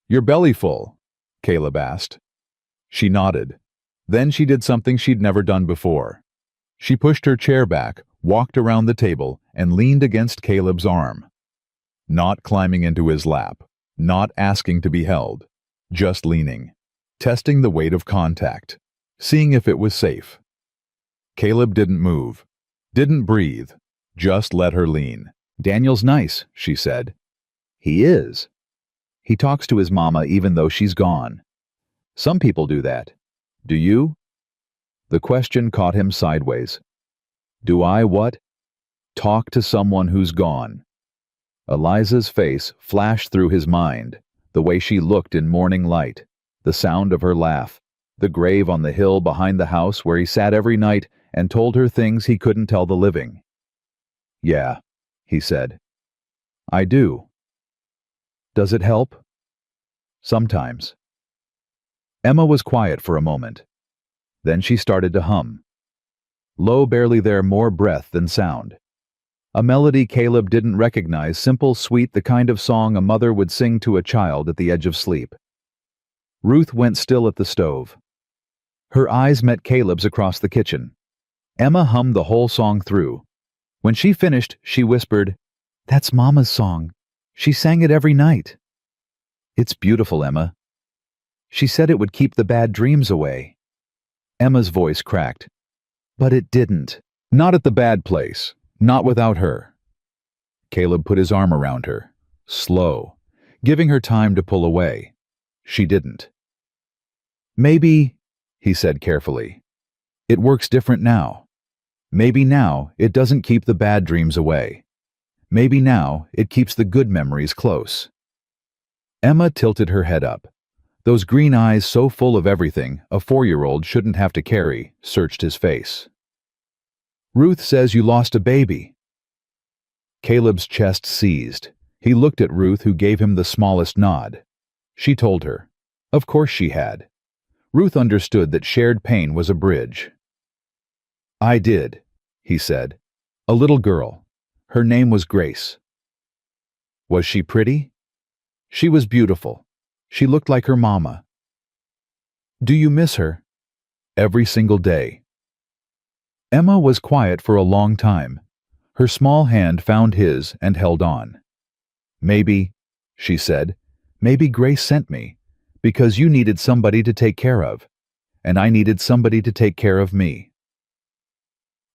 Your belly full? Caleb asked. She nodded. Then she did something she'd never done before. She pushed her chair back, walked around the table, and leaned against Caleb's arm. Not climbing into his lap, not asking to be held, just leaning, testing the weight of contact, seeing if it was safe. Caleb didn't move, didn't breathe, just let her lean. Daniel's nice, she said. He is. He talks to his mama even though she's gone. Some people do that. Do you? The question caught him sideways. Do I what? Talk to someone who's gone. Eliza's face flashed through his mind, the way she looked in morning light, the sound of her laugh, the grave on the hill behind the house where he sat every night and told her things he couldn't tell the living. Yeah, he said. I do. Does it help? Sometimes. Emma was quiet for a moment. Then she started to hum. Low, barely there, more breath than sound. A melody Caleb didn't recognize, simple, sweet, the kind of song a mother would sing to a child at the edge of sleep. Ruth went still at the stove. Her eyes met Caleb's across the kitchen. Emma hummed the whole song through. When she finished, she whispered, That's Mama's song. She sang it every night. It's beautiful, Emma. She said it would keep the bad dreams away. Emma's voice cracked. But it didn't. Not at the bad place. Not without her. Caleb put his arm around her, slow, giving her time to pull away. She didn't. Maybe, he said carefully, it works different now. Maybe now it doesn't keep the bad dreams away. Maybe now it keeps the good memories close. Emma tilted her head up. Those green eyes, so full of everything a 4-year-old shouldn't have to carry, searched his face. Ruth says you lost a baby. Caleb's chest seized. He looked at Ruth, who gave him the smallest nod. She told her. Of course she had. Ruth understood that shared pain was a bridge. I did, he said. A little girl. Her name was Grace. Was she pretty? She was beautiful. She looked like her mama. Do you miss her? Every single day. Emma was quiet for a long time. Her small hand found his and held on. Maybe, she said, maybe Grace sent me, because you needed somebody to take care of, and I needed somebody to take care of me.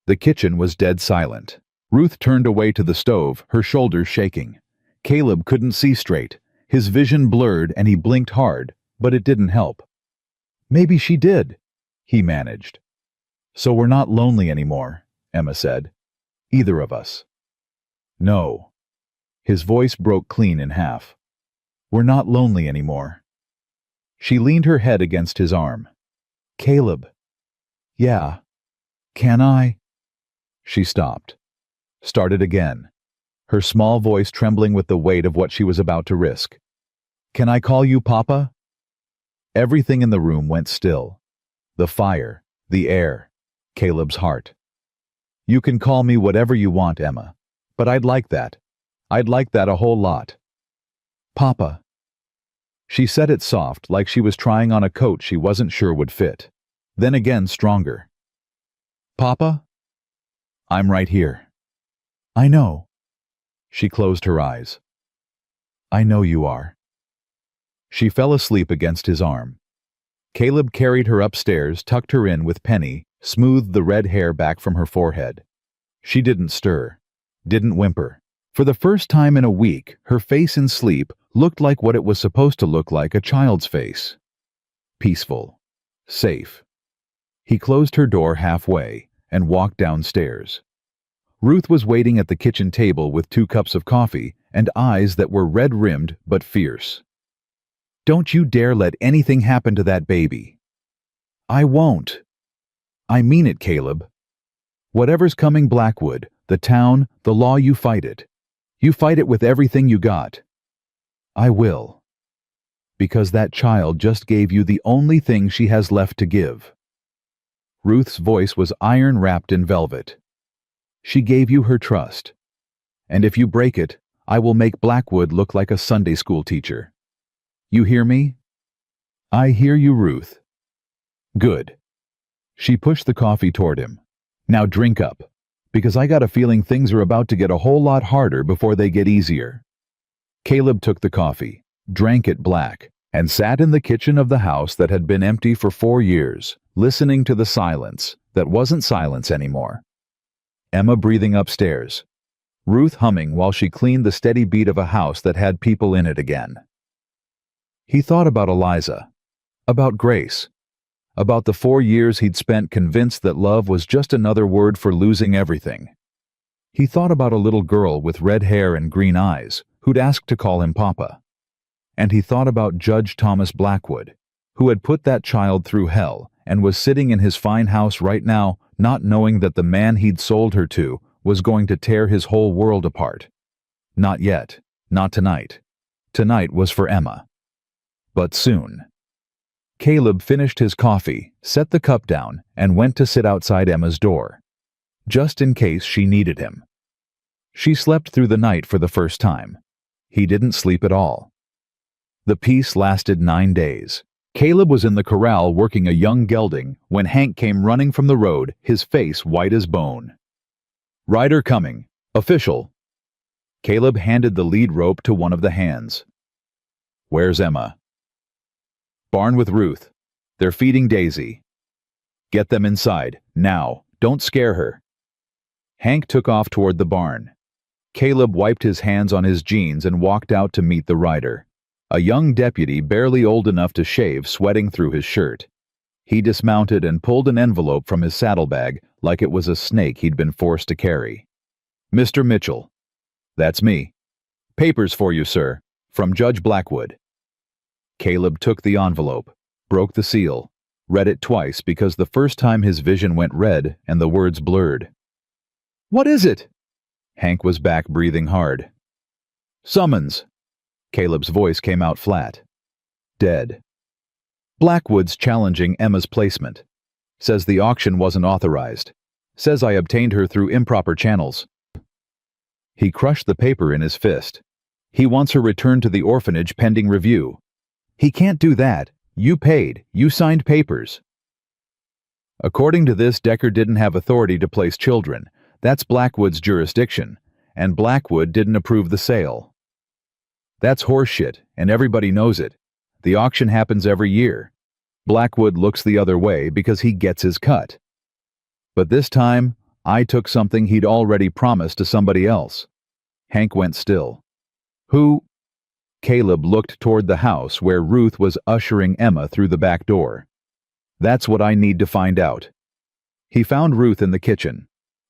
The kitchen was dead silent. Ruth turned away to the stove, her shoulders shaking. Caleb couldn't see straight. His vision blurred and he blinked hard, but it didn't help. Maybe she did, he managed. So we're not lonely anymore, Emma said. Either of us. No. His voice broke clean in half. We're not lonely anymore. She leaned her head against his arm. Caleb. Yeah. Can I? She stopped. Started again, her small voice trembling with the weight of what she was about to risk. Can I call you Papa? Everything in the room went still. The fire, the air, Caleb's heart. You can call me whatever you want, Emma, but I'd like that. I'd like that a whole lot. Papa. She said it soft, like she was trying on a coat she wasn't sure would fit. Then again stronger. Papa? I'm right here. I know. She closed her eyes. I know you are. She fell asleep against his arm. Caleb carried her upstairs, tucked her in with Penny, smoothed the red hair back from her forehead. She didn't stir, didn't whimper. For the first time in a week, her face in sleep looked like what it was supposed to look like, a child's face. Peaceful. Safe. He closed her door halfway and walked downstairs. Ruth was waiting at the kitchen table with 2 cups of coffee and eyes that were red-rimmed but fierce. Don't you dare let anything happen to that baby. I won't. I mean it, Caleb. Whatever's coming, Blackwood, the town, the law, you fight it. You fight it with everything you got. I will. Because that child just gave you the only thing she has left to give. Ruth's voice was iron wrapped in velvet. She gave you her trust. And if you break it, I will make Blackwood look like a Sunday school teacher. You hear me? I hear you, Ruth. Good. She pushed the coffee toward him. Now drink up, because I got a feeling things are about to get a whole lot harder before they get easier. Caleb took the coffee, drank it black, and sat in the kitchen of the house that had been empty for 4 years, listening to the silence that wasn't silence anymore. Emma breathing upstairs. Ruth humming while she cleaned the steady beat of a house that had people in it again. He thought about Eliza, about Grace, about the 4 years he'd spent convinced that love was just another word for losing everything. He thought about a little girl with red hair and green eyes who'd asked to call him Papa. And he thought about Judge Thomas Blackwood, who had put that child through hell and was sitting in his fine house right now, not knowing that the man he'd sold her to was going to tear his whole world apart. Not yet. Not tonight. Tonight was for Emma. But soon. Caleb finished his coffee, set the cup down, and went to sit outside Emma's door, just in case she needed him. She slept through the night for the first time. He didn't sleep at all. The peace lasted 9 days. Caleb was in the corral working a young gelding when Hank came running from the road, his face white as bone. Rider coming. Official. Caleb handed the lead rope to one of the hands. Where's Emma? Barn with Ruth. They're feeding Daisy. Get them inside, now. Don't scare her. Hank took off toward the barn. Caleb wiped his hands on his jeans and walked out to meet the rider. A young deputy barely old enough to shave sweating through his shirt. He dismounted and pulled an envelope from his saddlebag like it was a snake he'd been forced to carry. Mr. Mitchell. That's me. Papers for you, sir. From Judge Blackwood. Caleb took the envelope, broke the seal, read it twice because the first time his vision went red and the words blurred. What is it? Hank was back breathing hard. Summons. Caleb's voice came out flat. Dead. Blackwood's challenging Emma's placement. Says the auction wasn't authorized. Says I obtained her through improper channels. He crushed the paper in his fist. He wants her returned to the orphanage pending review. He can't do that. You paid. You signed papers. According to this, Decker didn't have authority to place children. That's Blackwood's jurisdiction, and Blackwood didn't approve the sale. That's horseshit, and everybody knows it. The auction happens every year. Blackwood looks the other way because he gets his cut. But this time, I took something he'd already promised to somebody else. Hank went still. Who? Caleb looked toward the house where Ruth was ushering Emma through the back door. That's what I need to find out. He found Ruth in the kitchen.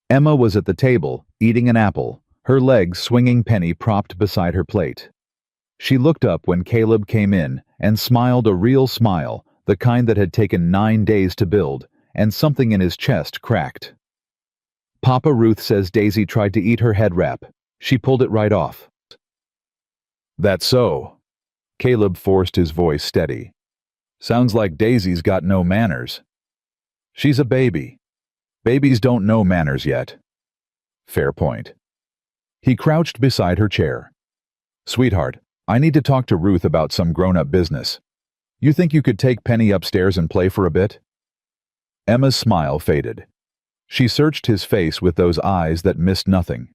Emma was at the table, eating an apple, her legs swinging Penny propped beside her plate. She looked up when Caleb came in and smiled a real smile, the kind that had taken 9 days to build, and something in his chest cracked. Papa, Ruth says Daisy tried to eat her head wrap. She pulled it right off. That's so. Caleb forced his voice steady. Sounds like Daisy's got no manners. She's a baby. Babies don't know manners yet. Fair point. He crouched beside her chair. Sweetheart, I need to talk to Ruth about some grown-up business. You think you could take Penny upstairs and play for a bit? Emma's smile faded. She searched his face with those eyes that missed nothing.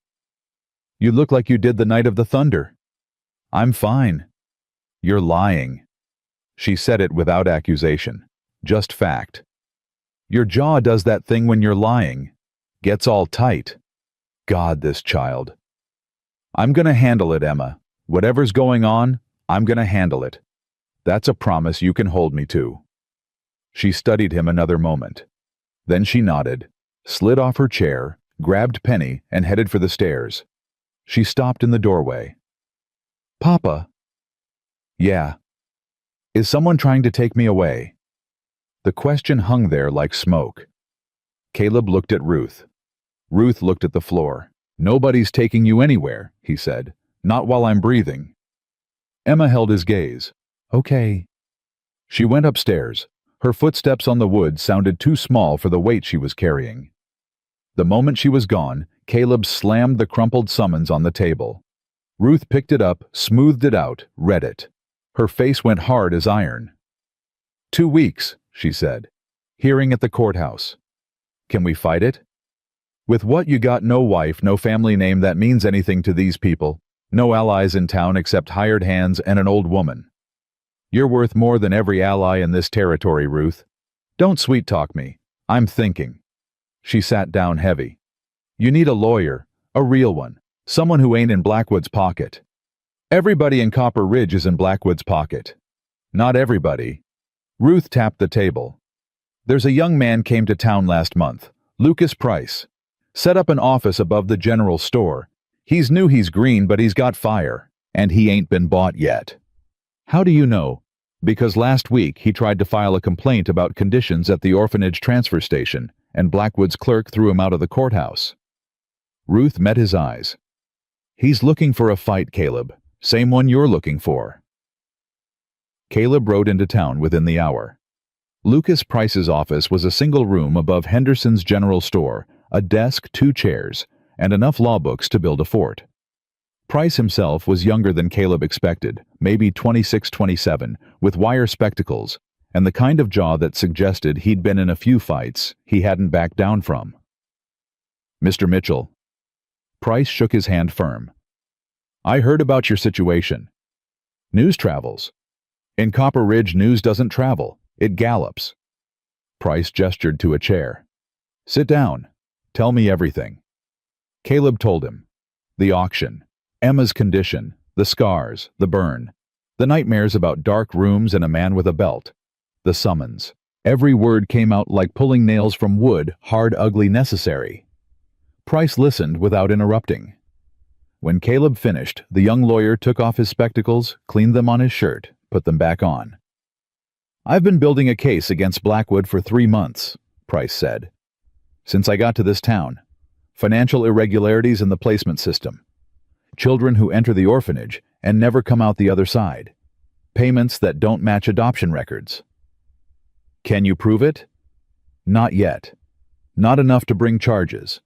You look like you did the night of the thunder. I'm fine. You're lying. She said it without accusation, just fact. Your jaw does that thing when you're lying. Gets all tight. God, this child. I'm gonna handle it, Emma. Whatever's going on, I'm gonna handle it. That's a promise you can hold me to. She studied him another moment. Then she nodded, slid off her chair, grabbed Penny, and headed for the stairs. She stopped in the doorway. Papa? Yeah. Is someone trying to take me away? The question hung there like smoke. Caleb looked at Ruth. Ruth looked at the floor. Nobody's taking you anywhere, he said. Not while I'm breathing. Emma held his gaze. Okay. She went upstairs. Her footsteps on the wood sounded too small for the weight she was carrying. The moment she was gone, Caleb slammed the crumpled summons on the table. Ruth picked it up, smoothed it out, read it. Her face went hard as iron. 2 weeks, she said. Hearing at the courthouse. Can we fight it? With what you got, no wife, no family name that means anything to these people. No allies in town except hired hands and an old woman. You're worth more than every ally in this territory, Ruth. Don't sweet-talk me. I'm thinking. She sat down heavy. You need a lawyer, a real one, someone who ain't in Blackwood's pocket. Everybody in Copper Ridge is in Blackwood's pocket. Not everybody. Ruth tapped the table. There's a young man came to town last month, Lucas Price. Set up an office above the general store. He's new, he's green, but he's got fire, and he ain't been bought yet. How do you know? Because last week he tried to file a complaint about conditions at the orphanage transfer station, and Blackwood's clerk threw him out of the courthouse. Ruth met his eyes. He's looking for a fight, Caleb. Same one you're looking for. Caleb rode into town within the hour. Lucas Price's office was a single room above Henderson's general store, a desk, 2 chairs, and enough law books to build a fort. Price himself was younger than Caleb expected, maybe 26-27, with wire spectacles, and the kind of jaw that suggested he'd been in a few fights he hadn't backed down from. Mr. Mitchell. Price shook his hand firm. I heard about your situation. News travels. In Copper Ridge, news doesn't travel. It gallops. Price gestured to a chair. Sit down. Tell me everything. Caleb told him. The auction. Emma's condition. The scars. The burn. The nightmares about dark rooms and a man with a belt. The summons. Every word came out like pulling nails from wood, hard, ugly, necessary. Price listened without interrupting. When Caleb finished, the young lawyer took off his spectacles, cleaned them on his shirt, put them back on. I've been building a case against Blackwood for 3 months, Price said. Since I got to this town. Financial irregularities in the placement system. Children who enter the orphanage and never come out the other side. Payments that don't match adoption records. Can you prove it? Not yet. Not enough to bring charges.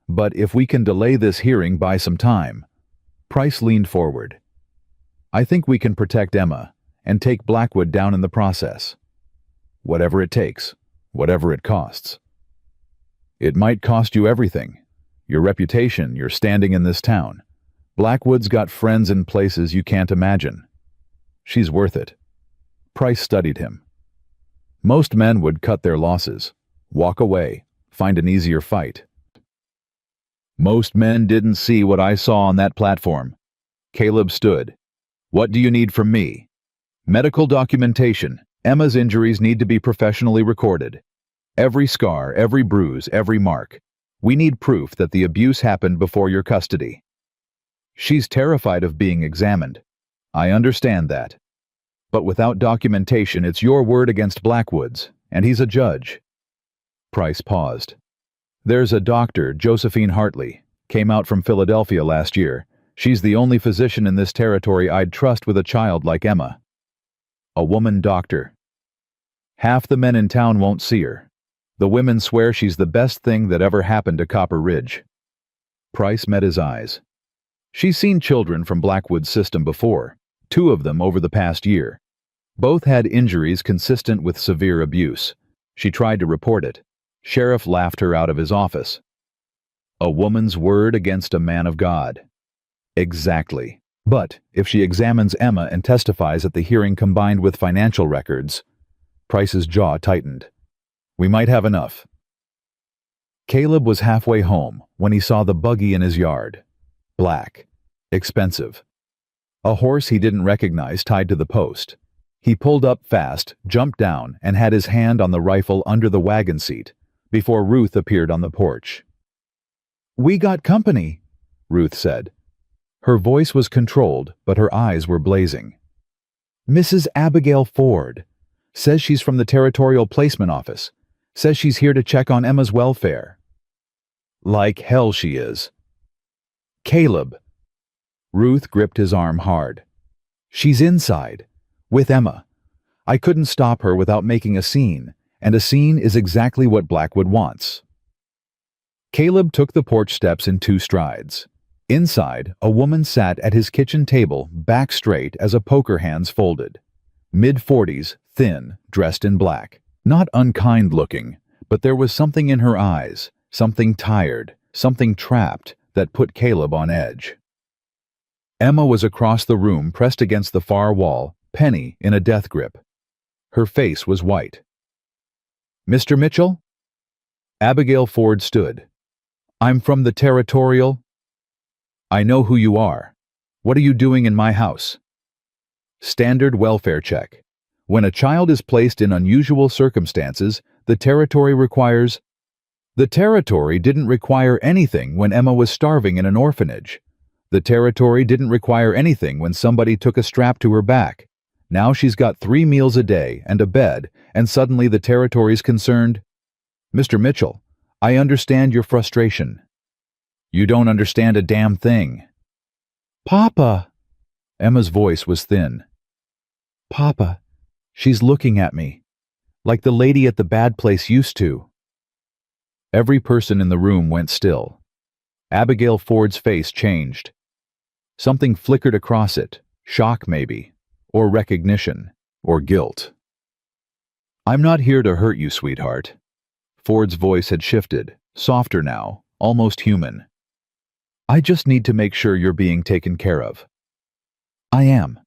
But if we can delay this hearing by some time. Price leaned forward. I think we can protect Emma and take Blackwood down in the process. Whatever it takes, whatever it costs. It might cost you everything. Your reputation, your standing in this town. Blackwood's got friends in places you can't imagine. She's worth it. Price studied him. Most men would cut their losses, walk away, find an easier fight. Most men didn't see what I saw on that platform. Caleb stood. What do you need from me? Medical documentation. Emma's injuries need to be professionally recorded. Every scar, every bruise, every mark. We need proof that the abuse happened before your custody. She's terrified of being examined. I understand that. But without documentation, it's your word against Blackwood's, and he's a judge. Price paused. There's a doctor, Josephine Hartley, came out from Philadelphia last year. She's the only physician in this territory I'd trust with a child like Emma. A woman doctor. Half the men in town won't see her. The women swear she's the best thing that ever happened to Copper Ridge. Price met his eyes. She's seen children from Blackwood's system before, 2 of them over the past year. Both had injuries consistent with severe abuse. She tried to report it. Sheriff laughed her out of his office. A woman's word against a man of God. Exactly. But if she examines Emma and testifies at the hearing combined with financial records, Price's jaw tightened. We might have enough. Caleb was halfway home when he saw the buggy in his yard. Black. Expensive. A horse he didn't recognize tied to the post. He pulled up fast, jumped down, and had his hand on the rifle under the wagon seat before Ruth appeared on the porch. "We got company," Ruth said. Her voice was controlled, but her eyes were blazing. "Mrs. Abigail Ford. Says she's from the Territorial Placement Office. Says she's here to check on Emma's welfare." Like hell she is. "Caleb." Ruth gripped his arm hard. "She's inside. With Emma. I couldn't stop her without making a scene, and a scene is exactly what Blackwood wants." Caleb took the porch steps in 2 strides. Inside, a woman sat at his kitchen table, back straight as a poker hand's folded. Mid-40s, thin, dressed in black. Not unkind looking, but there was something in her eyes, something tired, something trapped, that put Caleb on edge. Emma was across the room, pressed against the far wall, Penny in a death grip. Her face was white. "Mr. Mitchell?" Abigail Ford stood. "I'm from the Territorial." "I know who you are. What are you doing in my house?" Standard welfare check. When a child is placed in unusual circumstances, the territory requires... The territory didn't require anything when Emma was starving in an orphanage. The territory didn't require anything when somebody took a strap to her back. Now she's got 3 meals a day and a bed, and suddenly the territory's concerned. "Mr. Mitchell, I understand your frustration." "You don't understand a damn thing." "Papa!" Emma's voice was thin. "Papa, she's looking at me, like the lady at the bad place used to." Every person in the room went still. Abigail Ford's face changed. Something flickered across it, shock maybe, or recognition, or guilt. "I'm not here to hurt you, sweetheart." Ford's voice had shifted, softer now, almost human. "I just need to make sure you're being taken care of." "I am."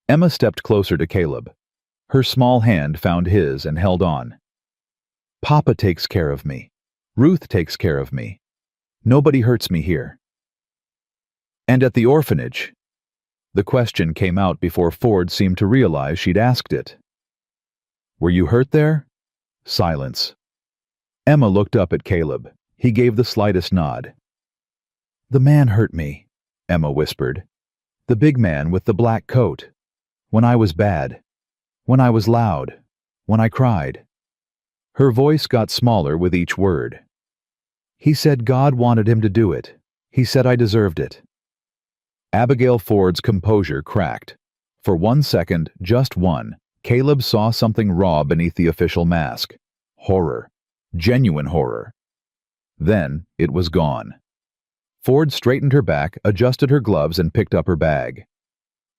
Emma stepped closer to Caleb. Her small hand found his and held on. "Papa takes care of me. Ruth takes care of me. Nobody hurts me here." "And at the orphanage?" The question came out before Ford seemed to realize she'd asked it. "Were you hurt there?" Silence. Emma looked up at Caleb. He gave the slightest nod. "The man hurt me," Emma whispered. "The big man with the black coat. When I was bad. When I was loud. When I cried." Her voice got smaller with each word. "He said God wanted him to do it. He said I deserved it." Abigail Ford's composure cracked. For 1 second, just one, Caleb saw something raw beneath the official mask. Horror. Genuine horror. Then, it was gone. Ford straightened her back, adjusted her gloves, and picked up her bag.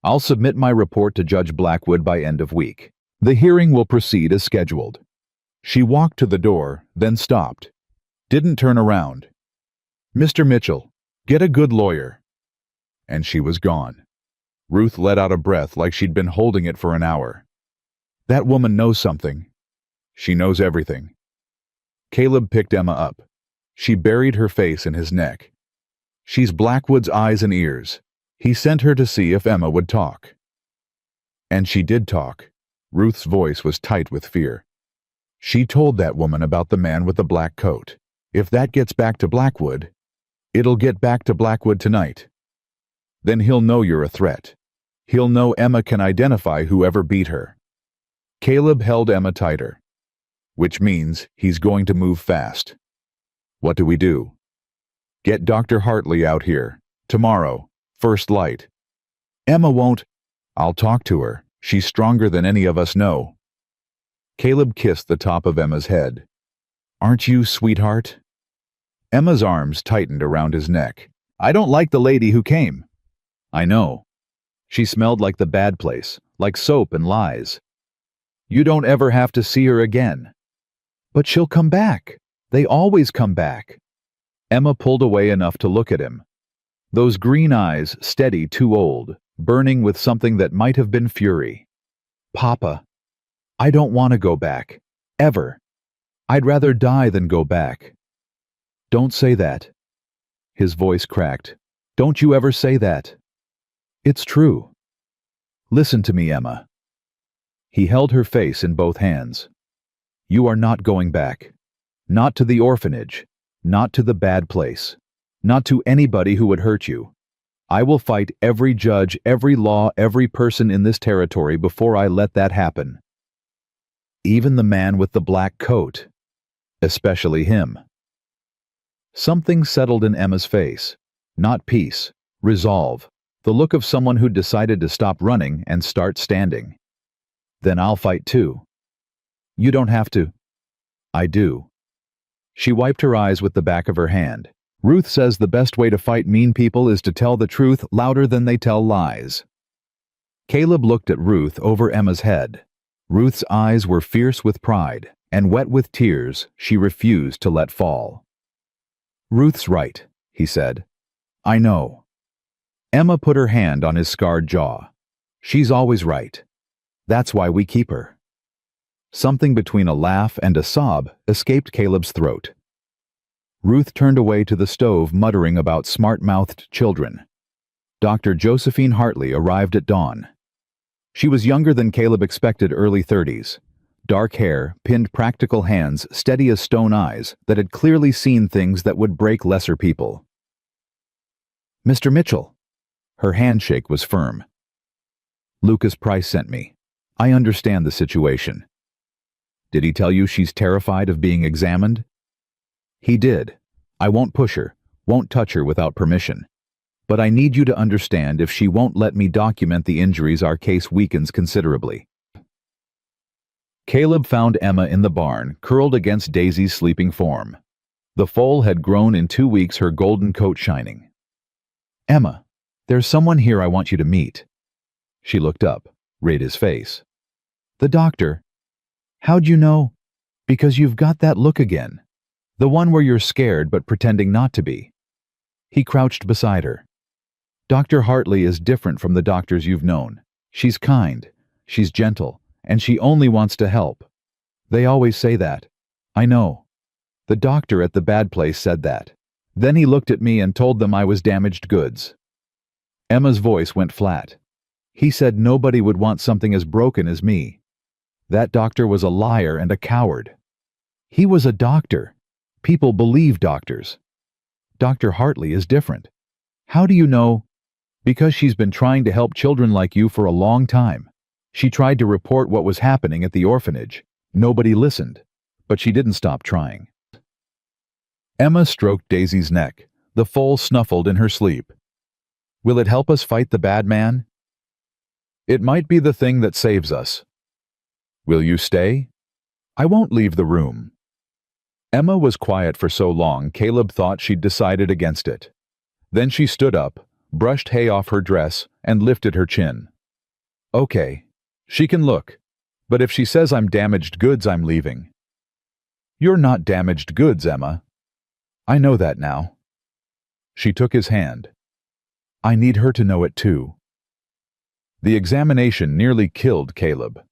I'll submit my report to Judge Blackwood by end of week. The hearing will proceed as scheduled. She walked to the door, then stopped. Didn't turn around. Mr. Mitchell, get a good lawyer. And she was gone. Ruth let out a breath like she'd been holding it for an hour. That woman knows something. She knows everything. Caleb picked Emma up. She buried her face in his neck. She's Blackwood's eyes and ears. He sent her to see if Emma would talk. And she did talk. Ruth's voice was tight with fear. She told that woman about the man with the black coat. If that gets back to Blackwood, it'll get back to Blackwood tonight. Then he'll know you're a threat. He'll know Emma can identify whoever beat her. Caleb held Emma tighter. Which means he's going to move fast. What do we do? Get Dr. Hartley out here. Tomorrow. First light. Emma won't. I'll talk to her. She's stronger than any of us know. Caleb kissed the top of Emma's head. Aren't you, sweetheart? Emma's arms tightened around his neck. I don't like the lady who came. I know. She smelled like the bad place, like soap and lies. You don't ever have to see her again. But she'll come back. They always come back. Emma pulled away enough to look at him. Those green eyes, steady, too old, burning with something that might have been fury. Papa, I don't want to go back. Ever. I'd rather die than go back. Don't say that. His voice cracked. Don't you ever say that. It's true. Listen to me, Emma. He held her face in both hands. You are not going back. Not to the orphanage. Not to the bad place. Not to anybody who would hurt you. I will fight every judge, every law, every person in this territory before I let that happen. Even the man with the black coat. Especially him. Something settled in Emma's face. Not peace. Resolve. The look of someone who'd decided to stop running and start standing. Then I'll fight too. You don't have to. I do. She wiped her eyes with the back of her hand. Ruth says the best way to fight mean people is to tell the truth louder than they tell lies. Caleb looked at Ruth over Emma's head. Ruth's eyes were fierce with pride, and wet with tears she refused to let fall. Ruth's right, he said. I know. Emma put her hand on his scarred jaw. She's always right. That's why we keep her. Something between a laugh and a sob escaped Caleb's throat. Ruth turned away to the stove, muttering about smart-mouthed children. Dr. Josephine Hartley arrived at dawn. She was younger than Caleb expected, early 30s. Dark hair, pinned practical hands, steady as stone eyes that had clearly seen things that would break lesser people. Mr. Mitchell. Her handshake was firm. Lucas Price sent me. I understand the situation. Did he tell you she's terrified of being examined? He did. I won't push her, won't touch her without permission. But I need you to understand, if she won't let me document the injuries, our case weakens considerably. Caleb found Emma in the barn, curled against Daisy's sleeping form. The foal had grown in 2 weeks, her golden coat shining. Emma, there's someone here I want you to meet. She looked up, read his face. The doctor. How'd you know? Because you've got that look again. The one where you're scared but pretending not to be. He crouched beside her. Dr. Hartley is different from the doctors you've known. She's kind, she's gentle, and she only wants to help. They always say that. I know. The doctor at the bad place said that. Then he looked at me and told them I was damaged goods. Emma's voice went flat. He said nobody would want something as broken as me. That doctor was a liar and a coward. He was a doctor. People believe doctors. Dr. Hartley is different. How do you know? Because she's been trying to help children like you for a long time. She tried to report what was happening at the orphanage. Nobody listened, but she didn't stop trying. Emma stroked Daisy's neck. The foal snuffled in her sleep. Will it help us fight the bad man? It might be the thing that saves us. Will you stay? I won't leave the room. Emma was quiet for so long, Caleb thought she'd decided against it. Then she stood up, brushed hay off her dress, and lifted her chin. Okay, she can look, but if she says I'm damaged goods, I'm leaving. You're not damaged goods, Emma. I know that now. She took his hand. I need her to know it too. The examination nearly killed Caleb.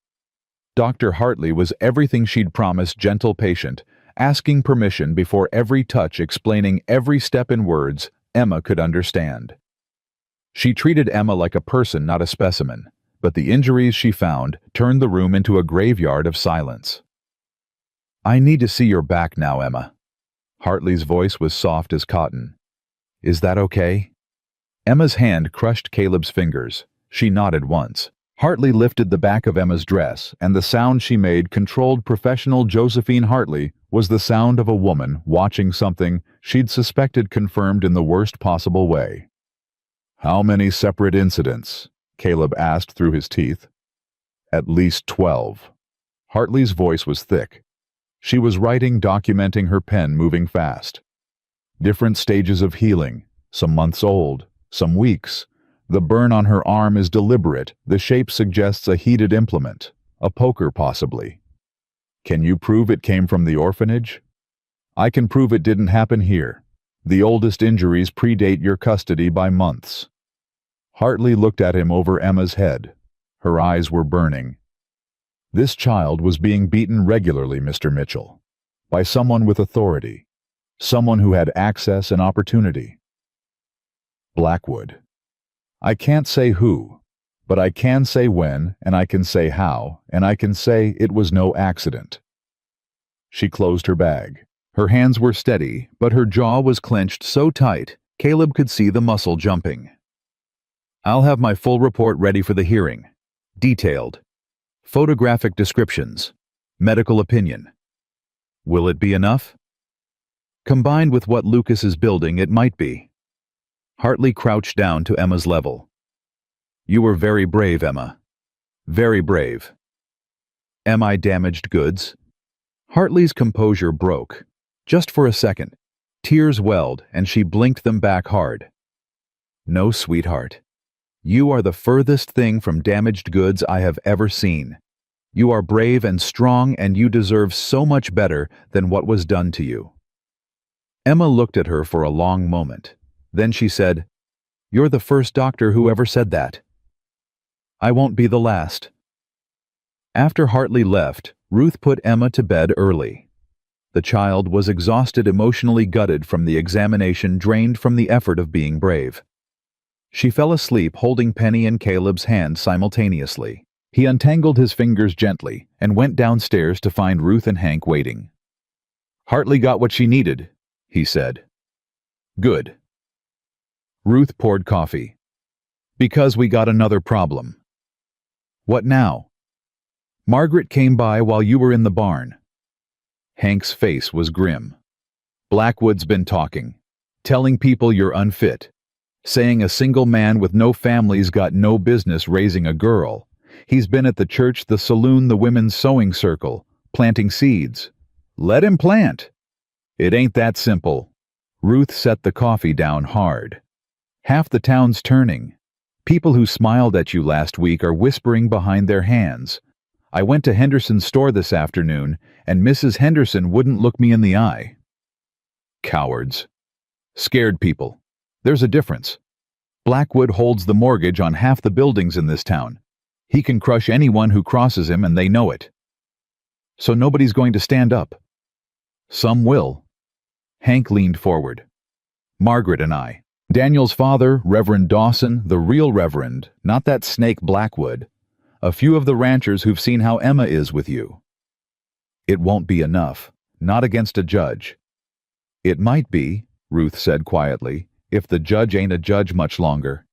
Dr. Hartley was everything she'd promised gentle patient, asking permission before every touch, explaining every step in words Emma could understand. She treated Emma like a person, not a specimen, but the injuries she found turned the room into a graveyard of silence. I need to see your back now, Emma. Hartley's voice was soft as cotton. Is that okay? Emma's hand crushed Caleb's fingers. She nodded once. Hartley lifted the back of Emma's dress, and the sound she made, controlled professional Josephine Hartley, was the sound of a woman watching something she'd suspected confirmed in the worst possible way. How many separate incidents? Caleb asked through his teeth. At least 12. Hartley's voice was thick. She was writing, documenting, her pen moving fast. Different stages of healing, some months old, some weeks. The burn on her arm is deliberate. The shape suggests a heated implement, a poker possibly. Can you prove it came from the orphanage? I can prove it didn't happen here. The oldest injuries predate your custody by months. Hartley looked at him over Emma's head. Her eyes were burning. This child was being beaten regularly, Mr. Mitchell, by someone with authority, someone who had access and opportunity. Blackwood. I can't say who, but I can say when, and I can say how, and I can say it was no accident. She closed her bag. Her hands were steady, but her jaw was clenched so tight, Caleb could see the muscle jumping. I'll have my full report ready for the hearing. Detailed. Photographic descriptions. Medical opinion. Will it be enough? Combined with what Lucas is building, it might be. Hartley crouched down to Emma's level. You were very brave, Emma. Very brave. Am I damaged goods? Hartley's composure broke. Just for a second. Tears welled, and she blinked them back hard. No, sweetheart. You are the furthest thing from damaged goods I have ever seen. You are brave and strong, and you deserve so much better than what was done to you. Emma looked at her for a long moment. Then she said, You're the first doctor who ever said that. I won't be the last. After Hartley left, Ruth put Emma to bed early. The child was exhausted, emotionally gutted from the examination, drained from the effort of being brave. She fell asleep holding Penny and Caleb's hand simultaneously. He untangled his fingers gently and went downstairs to find Ruth and Hank waiting. Hartley got what she needed, he said. Good. Ruth poured coffee. Because we got another problem. What now? Margaret came by while you were in the barn. Hank's face was grim. Blackwood's been talking, telling people you're unfit, saying a single man with no family's got no business raising a girl. He's been at the church, the saloon, the women's sewing circle, planting seeds. Let him plant. It ain't that simple. Ruth set the coffee down hard. Half the town's turning. People who smiled at you last week are whispering behind their hands. I went to Henderson's store this afternoon, and Mrs. Henderson wouldn't look me in the eye. Cowards. Scared people. There's a difference. Blackwood holds the mortgage on half the buildings in this town. He can crush anyone who crosses him, and they know it. So nobody's going to stand up. Some will. Hank leaned forward. Margaret and I. Daniel's father, Reverend Dawson, the real Reverend, not that snake Blackwood. A few of the ranchers who've seen how Emma is with you. It won't be enough. Not against a judge. It might be, Ruth said quietly, if the judge ain't a judge much longer.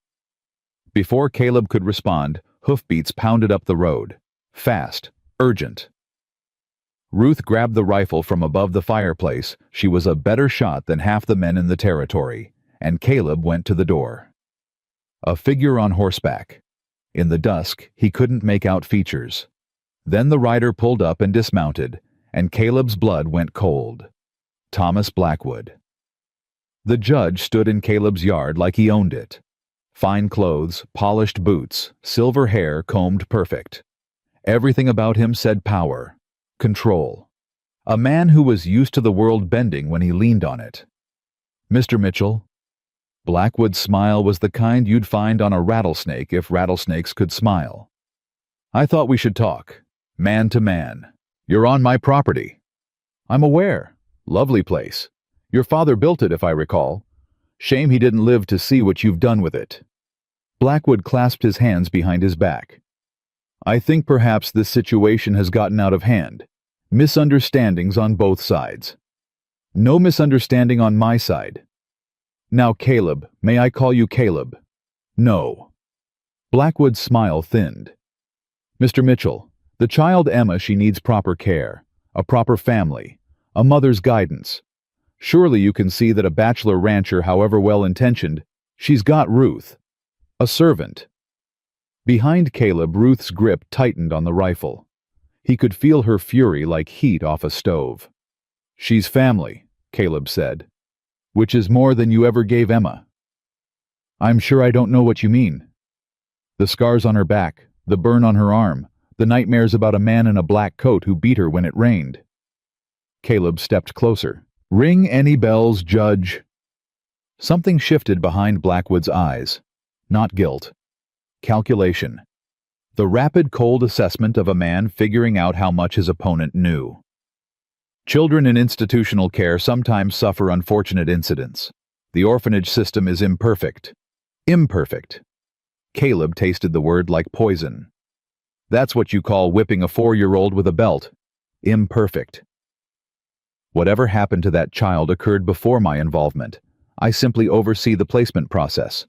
Before Caleb could respond, hoofbeats pounded up the road. Fast. Urgent. Ruth grabbed the rifle from above the fireplace. She was a better shot than half the men in the territory, and Caleb went to the door. A figure on horseback. In the dusk, he couldn't make out features. Then the rider pulled up and dismounted, and Caleb's blood went cold. Thomas Blackwood. The judge stood in Caleb's yard like he owned it. Fine clothes, polished boots, silver hair combed perfect. Everything about him said power, control. A man who was used to the world bending when he leaned on it. "Mr. Mitchell." Blackwood's smile was the kind you'd find on a rattlesnake if rattlesnakes could smile. "I thought we should talk, man to man. You're on my property." "I'm aware. Lovely place. Your father built it, if I recall. Shame he didn't live to see what you've done with it." Blackwood clasped his hands behind his back. "I think perhaps this situation has gotten out of hand. Misunderstandings on both sides." "No misunderstanding on my side." "Now, Caleb, may I call you Caleb?" "No." Blackwood's smile thinned. "Mr. Mitchell, the child Emma, she needs proper care, a proper family, a mother's guidance. Surely you can see that a bachelor rancher, however well-intentioned, she's got Ruth, a servant." Behind Caleb, Ruth's grip tightened on the rifle. He could feel her fury like heat off a stove. "She's family," Caleb said, "which is more than you ever gave Emma." "I'm sure I don't know what you mean." "The scars on her back, the burn on her arm, the nightmares about a man in a black coat who beat her when it rained." Caleb stepped closer. "Ring any bells, Judge?" Something shifted behind Blackwood's eyes. Not guilt. Calculation. The rapid, cold assessment of a man figuring out how much his opponent knew. Children in institutional care sometimes suffer unfortunate incidents. The orphanage system is imperfect. Imperfect. Caleb tasted the word like poison. "That's what you call whipping a 4-year-old with a belt. Imperfect. Whatever happened to that child occurred before my involvement. I simply oversee the placement process.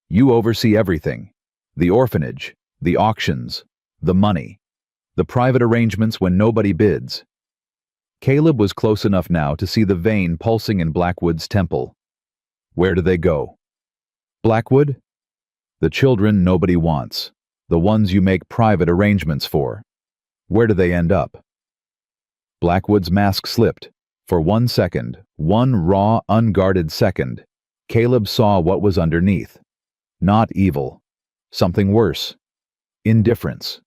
You oversee everything. The orphanage, the auctions, the money, the private arrangements when nobody bids." Caleb was close enough now to see the vein pulsing in Blackwood's temple. "Where do they go?" "Blackwood?" "The children nobody wants. The ones you make private arrangements for. Where do they end up?" Blackwood's mask slipped. For 1 second, one raw, unguarded second, Caleb saw what was underneath. Not evil. Something worse. Indifference.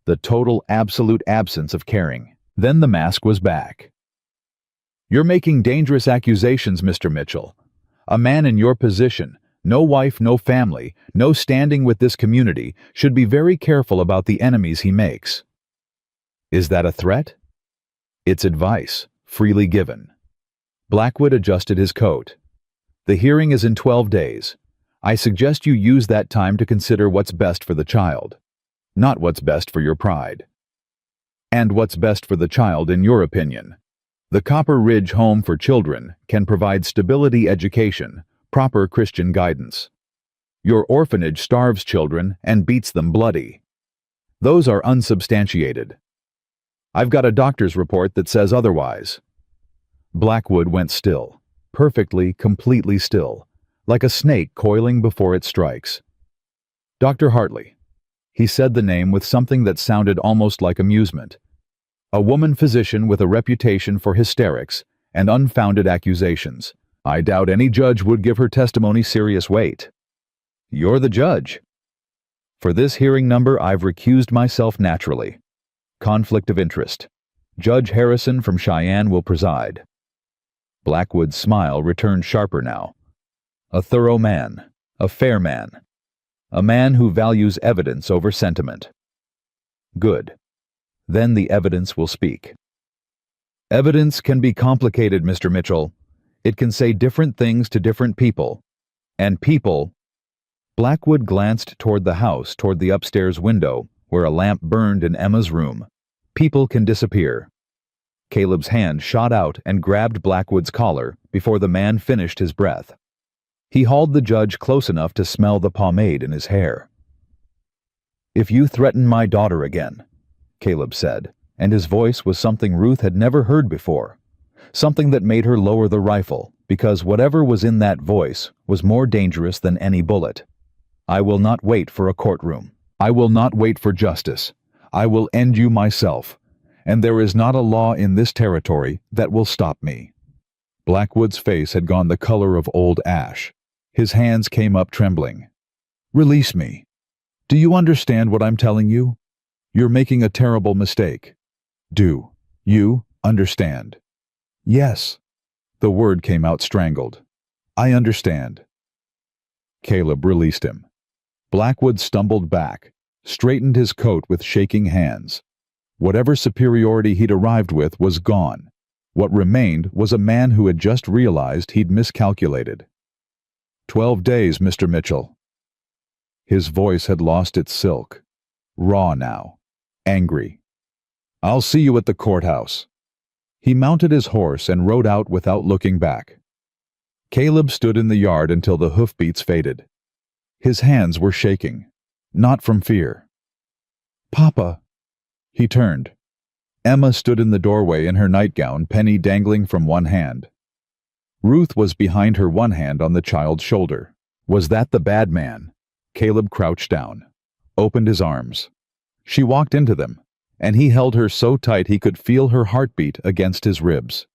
The total, absolute absence of caring. Then the mask was back. "You're making dangerous accusations, Mr. Mitchell. A man in your position, no wife, no family, no standing with this community, should be very careful about the enemies he makes." "Is that a threat?" "It's advice, freely given." Blackwood adjusted his coat. "The hearing is in 12 days. I suggest you use that time to consider what's best for the child, not what's best for your pride. And what's best for the child in your opinion. The Copper Ridge Home for Children can provide stability education, proper Christian guidance. Your orphanage starves children and beats them bloody. Those are unsubstantiated. I've got a doctor's report that says otherwise." Blackwood went still, perfectly, completely still, like a snake coiling before it strikes. "Dr. Hartley." He said the name with something that sounded almost like amusement. "A woman physician with a reputation for hysterics and unfounded accusations. I doubt any judge would give her testimony serious weight." "You're the judge." "For this hearing number, I've recused myself naturally. Conflict of interest. Judge Harrison from Cheyenne will preside." Blackwood's smile returned sharper now. "A thorough man, a fair man, a man who values evidence over sentiment." "Good. Then the evidence will speak." "Evidence can be complicated, Mr. Mitchell. It can say different things to different people. And people—" Blackwood glanced toward the house, toward the upstairs window, where a lamp burned in Emma's room. "People can disappear." Caleb's hand shot out and grabbed Blackwood's collar before the man finished his breath. He hauled the judge close enough to smell the pomade in his hair. "If you threaten my daughter again," Caleb said, and his voice was something Ruth had never heard before, something that made her lower the rifle, because whatever was in that voice was more dangerous than any bullet. I will not wait for a courtroom. I will not wait for justice. I will end you myself, and there is not a law in this territory that will stop me." Blackwood's face had gone the color of old ash. His hands came up trembling. "Release me. Do you understand what I'm telling you? You're making a terrible mistake. Do you understand?" "Yes." The word came out strangled. "I understand." Caleb released him. Blackwood stumbled back, straightened his coat with shaking hands. Whatever superiority he'd arrived with was gone. What remained was a man who had just realized he'd miscalculated. 12 days, Mr. Mitchell." His voice had lost its silk. Raw now. Angry. "I'll see you at the courthouse." He mounted his horse and rode out without looking back. Caleb stood in the yard until the hoofbeats faded. His hands were shaking, not from fear. "Papa." He turned. Emma stood in the doorway in her nightgown, penny dangling from one hand. Ruth was behind her, one hand on the child's shoulder. Was that the bad man? Caleb crouched down, opened his arms. She walked into them, and he held her so tight he could feel her heartbeat against his ribs.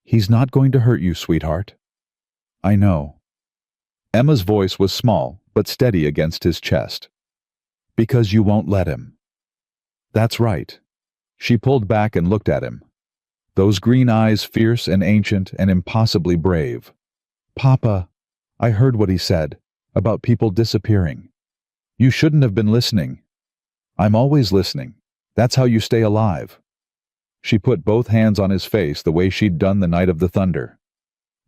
"He's not going to hurt you, sweetheart." "I know." Emma's voice was small, but steady against his chest. "Because you won't let him." "That's right." She pulled back and looked at him. Those green eyes, fierce and ancient and impossibly brave. "Papa, I heard what he said, about people disappearing. You shouldn't have been listening." "I'm always listening. That's how you stay alive." She put both hands on his face the way she'd done the night of the thunder.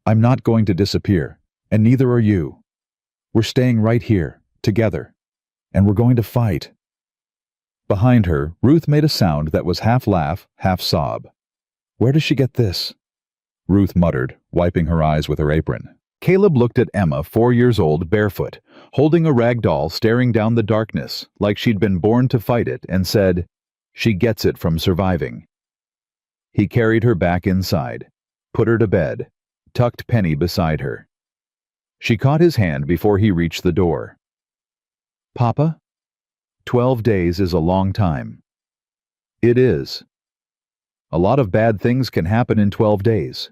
"I'm not going to disappear, and neither are you. We're staying right here, together, and we're going to fight." Behind her, Ruth made a sound that was half laugh, half sob. "Where does she get this?" Ruth muttered, wiping her eyes with her apron. Caleb looked at Emma, 4 years old, barefoot, holding a rag doll, staring down the darkness, like she'd been born to fight it, and said, "She gets it from surviving." He carried her back inside, put her to bed, tucked Penny beside her. She caught his hand before he reached the door. "Papa? 12 days is a long time." "It is. A lot of bad things can happen in 12 days.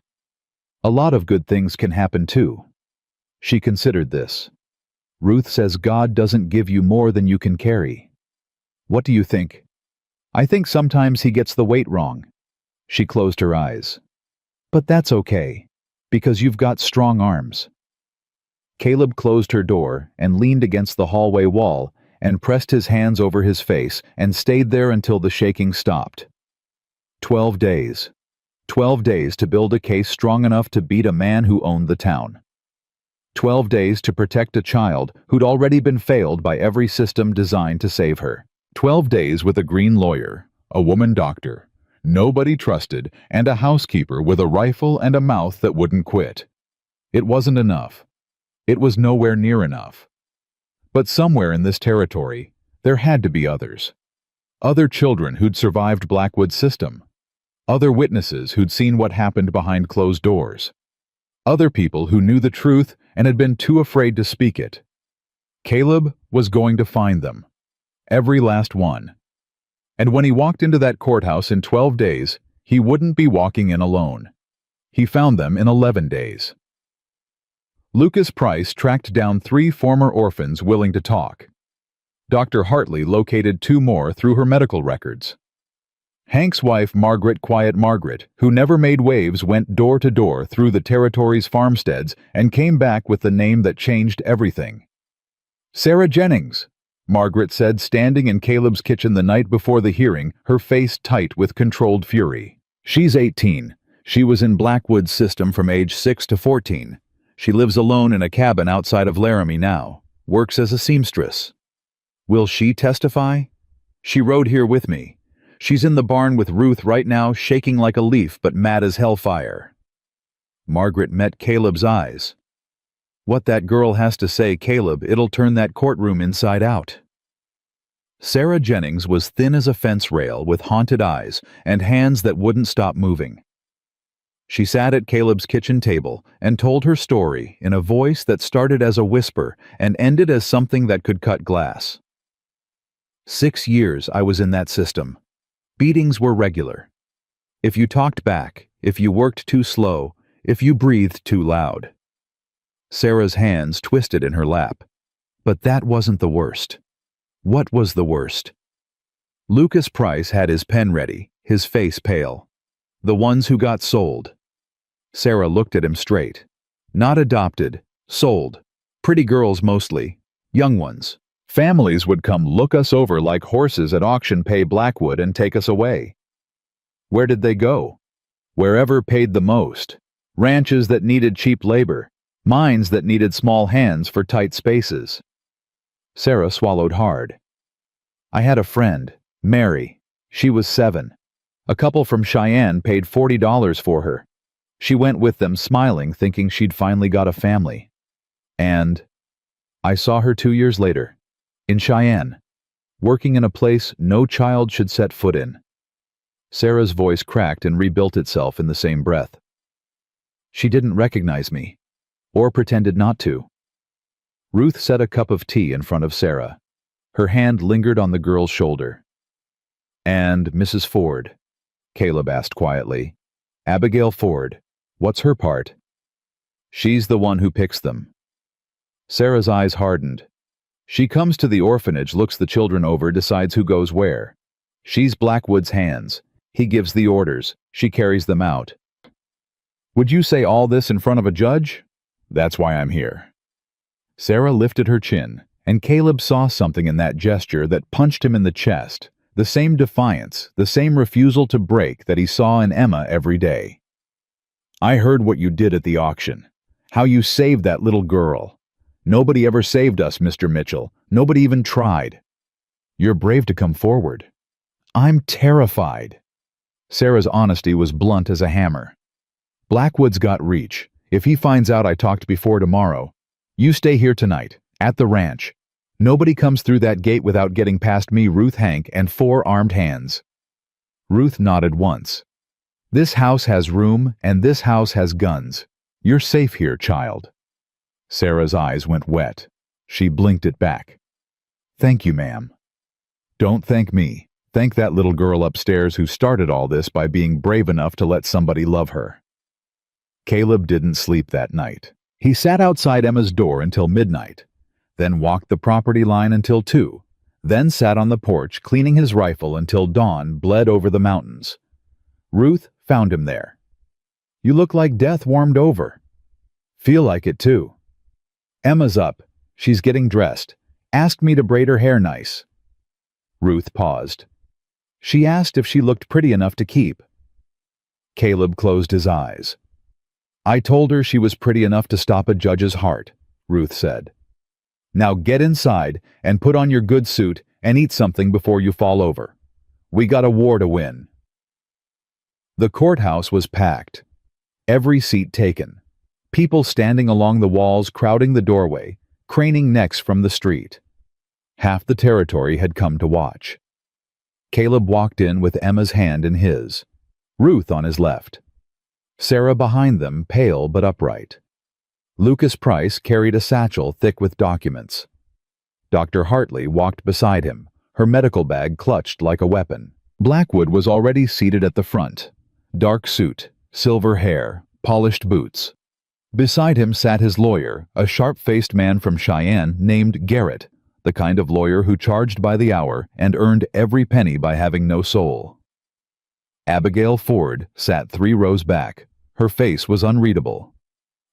A lot of good things can happen too." She considered this. "Ruth says God doesn't give you more than you can carry. What do you think?" "I think sometimes he gets the weight wrong." She closed her eyes. "But that's okay, because you've got strong arms." Caleb closed her door and leaned against the hallway wall and pressed his hands over his face and stayed there until the shaking stopped. 12 days. 12 days to build a case strong enough to beat a man who owned the town. 12 days to protect a child who'd already been failed by every system designed to save her. 12 days with a green lawyer, a woman doctor, nobody trusted, and a housekeeper with a rifle and a mouth that wouldn't quit. It wasn't enough. It was nowhere near enough. But somewhere in this territory, there had to be others. Other children who'd survived Blackwood's system. Other witnesses who'd seen what happened behind closed doors. Other people who knew the truth and had been too afraid to speak it. Caleb was going to find them. Every last one. And when he walked into that courthouse in 12 days, he wouldn't be walking in alone. He found them in 11 days. Lucas Price tracked down 3 former orphans willing to talk. Dr. Hartley located 2 more through her medical records. Hank's wife, Quiet Margaret, who never made waves, went door to door through the territory's farmsteads and came back with the name that changed everything. "Sarah Jennings," Margaret said, standing in Caleb's kitchen the night before the hearing, her face tight with controlled fury. "She's 18. She was in Blackwood's system from age 6 to 14. She lives alone in a cabin outside of Laramie now. Works as a seamstress." "Will she testify?" "She rode here with me. She's in the barn with Ruth right now, shaking like a leaf but mad as hellfire." Margaret met Caleb's eyes. "What that girl has to say, Caleb, it'll turn that courtroom inside out." Sarah Jennings was thin as a fence rail with haunted eyes and hands that wouldn't stop moving. She sat at Caleb's kitchen table and told her story in a voice that started as a whisper and ended as something that could cut glass. 6 years I was in that system. Beatings were regular. If you talked back, if you worked too slow, if you breathed too loud. Sarah's hands twisted in her lap. But that wasn't the worst. What was the worst? Lucas Price had his pen ready, his face pale. The ones who got sold. Sarah looked at him straight. Not adopted, sold. Pretty girls mostly. Young ones. Families would come look us over like horses at auction, pay Blackwood, and take us away. Where did they go? Wherever paid the most. Ranches that needed cheap labor. Mines that needed small hands for tight spaces. Sarah swallowed hard. I had a friend, Mary. She was 7. A couple from Cheyenne paid $40 for her. She went with them smiling, thinking she'd finally got a family. And I saw her 2 years later, in Cheyenne, working in a place no child should set foot in. Sarah's voice cracked and rebuilt itself in the same breath. She didn't recognize me, or pretended not to. Ruth set a cup of tea in front of Sarah. Her hand lingered on the girl's shoulder. And Mrs. Ford? Caleb asked quietly. Abigail Ford. What's her part? She's the one who picks them. Sarah's eyes hardened. She comes to the orphanage, looks the children over, decides who goes where. She's Blackwood's hands. He gives the orders. She carries them out. Would you say all this in front of a judge? That's why I'm here. Sarah lifted her chin, and Caleb saw something in that gesture that punched him in the chest, the same defiance, the same refusal to break that he saw in Emma every day. I heard what you did at the auction, how you saved that little girl. Nobody ever saved us, Mr. Mitchell. Nobody even tried. You're brave to come forward. I'm terrified. Sarah's honesty was blunt as a hammer. Blackwood's got reach. If he finds out I talked before tomorrow, you stay here tonight, at the ranch. Nobody comes through that gate without getting past me, Ruth, Hank, and 4 armed hands. Ruth nodded once. This house has room, and this house has guns. You're safe here, child. Sarah's eyes went wet. She blinked it back. Thank you, ma'am. Don't thank me. Thank that little girl upstairs who started all this by being brave enough to let somebody love her. Caleb didn't sleep that night. He sat outside Emma's door until midnight, then walked the property line until 2, then sat on the porch cleaning his rifle until dawn bled over the mountains. Ruth found him there. You look like death warmed over. Feel like it too. Emma's up. She's getting dressed. Asked me to braid her hair nice. Ruth paused. She asked if she looked pretty enough to keep. Caleb closed his eyes. I told her she was pretty enough to stop a judge's heart, Ruth said. Now get inside and put on your good suit and eat something before you fall over. We got a war to win. The courthouse was packed. Every seat taken. People standing along the walls, crowding the doorway, craning necks from the street. Half the territory had come to watch. Caleb walked in with Emma's hand in his, Ruth on his left. Sarah behind them, pale but upright. Lucas Price carried a satchel thick with documents. Dr. Hartley walked beside him, her medical bag clutched like a weapon. Blackwood was already seated at the front. Dark suit, silver hair, polished boots. Beside him sat his lawyer, a sharp-faced man from Cheyenne named Garrett, the kind of lawyer who charged by the hour and earned every penny by having no soul. Abigail Ford sat 3 rows back. Her face was unreadable.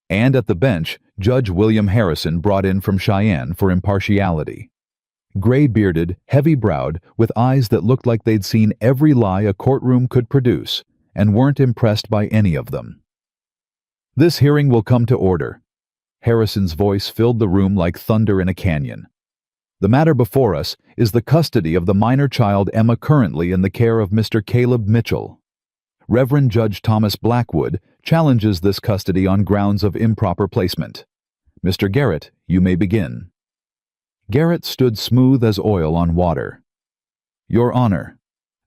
And at the bench, Judge William Harrison brought in from Cheyenne for impartiality. Gray-bearded, heavy-browed, with eyes that looked like they'd seen every lie a courtroom could produce and weren't impressed by any of them. This hearing will come to order. Harrison's voice filled the room like thunder in a canyon. The matter before us is the custody of the minor child Emma, currently in the care of Mr. Caleb Mitchell. Reverend Judge Thomas Blackwood challenges this custody on grounds of improper placement. Mr. Garrett, you may begin. Garrett stood smooth as oil on water. Your Honor,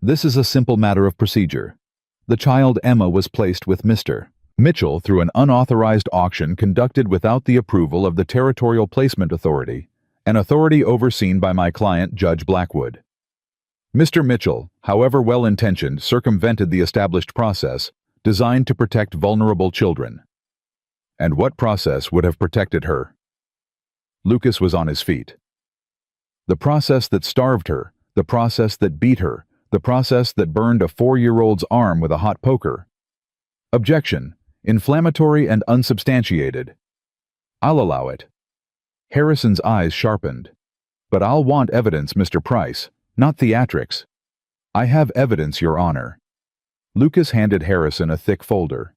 this is a simple matter of procedure. The child Emma was placed with Mr. Mitchell through an unauthorized auction conducted without the approval of the Territorial Placement Authority, an authority overseen by my client, Judge Blackwood. Mr. Mitchell, however well-intentioned, circumvented the established process designed to protect vulnerable children. And what process would have protected her? Lucas was on his feet. The process that starved her, the process that beat her, the process that burned a 4-year-old's arm with a hot poker. Objection. Inflammatory and unsubstantiated. I'll allow it. Harrison's eyes sharpened. But I'll want evidence, Mr. Price, not theatrics. I have evidence, Your Honor. Lucas handed Harrison a thick folder.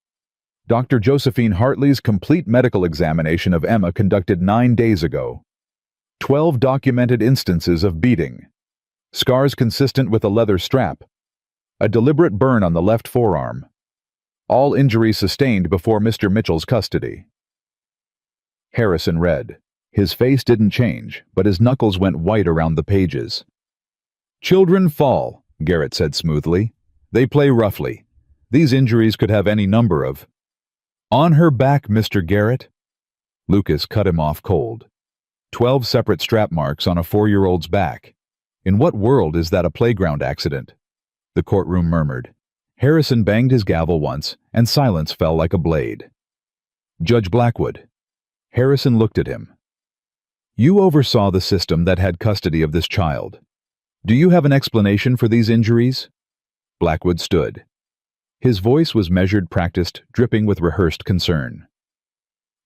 Dr. Josephine Hartley's complete medical examination of Emma conducted 9 days ago. 12 documented instances of beating. Scars consistent with a leather strap. A deliberate burn on the left forearm. All injuries sustained before Mr. Mitchell's custody. Harrison read. His face didn't change, but his knuckles went white around the pages. Children fall, Garrett said smoothly. They play roughly. These injuries could have any number of... On her back, Mr. Garrett. Lucas cut him off cold. 12 separate strap marks on a 4-year-old's back. In what world is that a playground accident? The courtroom murmured. Harrison banged his gavel once, and silence fell like a blade. Judge Blackwood. Harrison looked at him. You oversaw the system that had custody of this child. Do you have an explanation for these injuries? Blackwood stood. His voice was measured, practiced, dripping with rehearsed concern.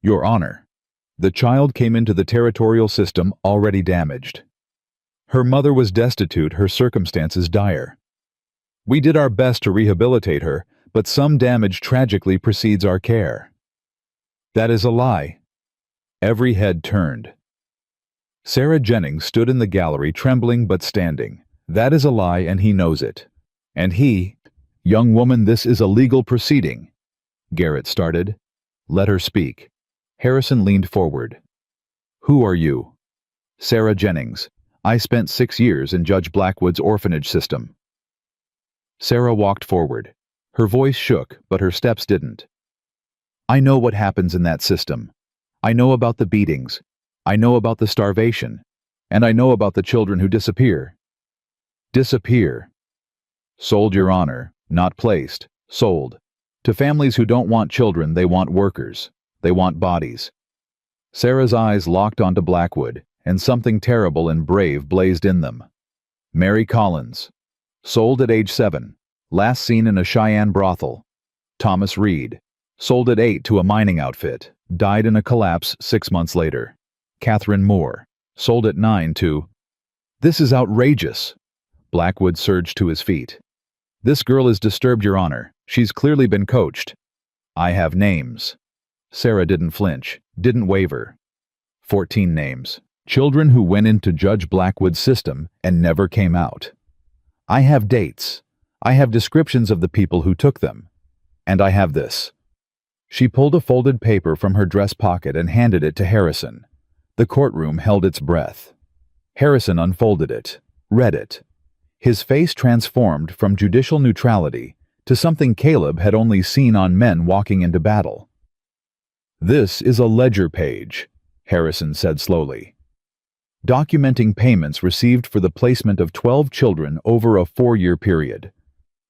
Your Honor, the child came into the territorial system already damaged. Her mother was destitute, her circumstances dire. We did our best to rehabilitate her, but some damage tragically precedes our care. That is a lie. Every head turned. Sarah Jennings stood in the gallery, trembling but standing. That is a lie, and he knows it. And he... Young woman, this is a legal proceeding. Garrett started. Let her speak. Harrison leaned forward. Who are you? Sarah Jennings. I spent 6 years in Judge Blackwood's orphanage system. Sarah walked forward. Her voice shook, but her steps didn't. I know what happens in that system. I know about the beatings. I know about the starvation. And I know about the children who disappear. Disappear. Sold, Your Honor. Not placed. Sold. To families who don't want children, they want workers. They want bodies. Sarah's eyes locked onto Blackwood, and something terrible and brave blazed in them. Mary Collins. Sold at age 7. Last seen in a Cheyenne brothel. Thomas Reed. Sold at 8 to a mining outfit. Died in a collapse 6 months later. Catherine Moore. Sold at 9 to... This is outrageous. Blackwood surged to his feet. This girl is disturbed, Your Honor. She's clearly been coached. I have names. Sarah didn't flinch, didn't waver. 14 names. Children who went into Judge Blackwood's system and never came out. I have dates. I have descriptions of the people who took them. And I have this. She pulled a folded paper from her dress pocket and handed it to Harrison. The courtroom held its breath. Harrison unfolded it, read it. His face transformed from judicial neutrality to something Caleb had only seen on men walking into battle. This is a ledger page, Harrison said slowly. Documenting payments received for the placement of 12 children over a 4-year period.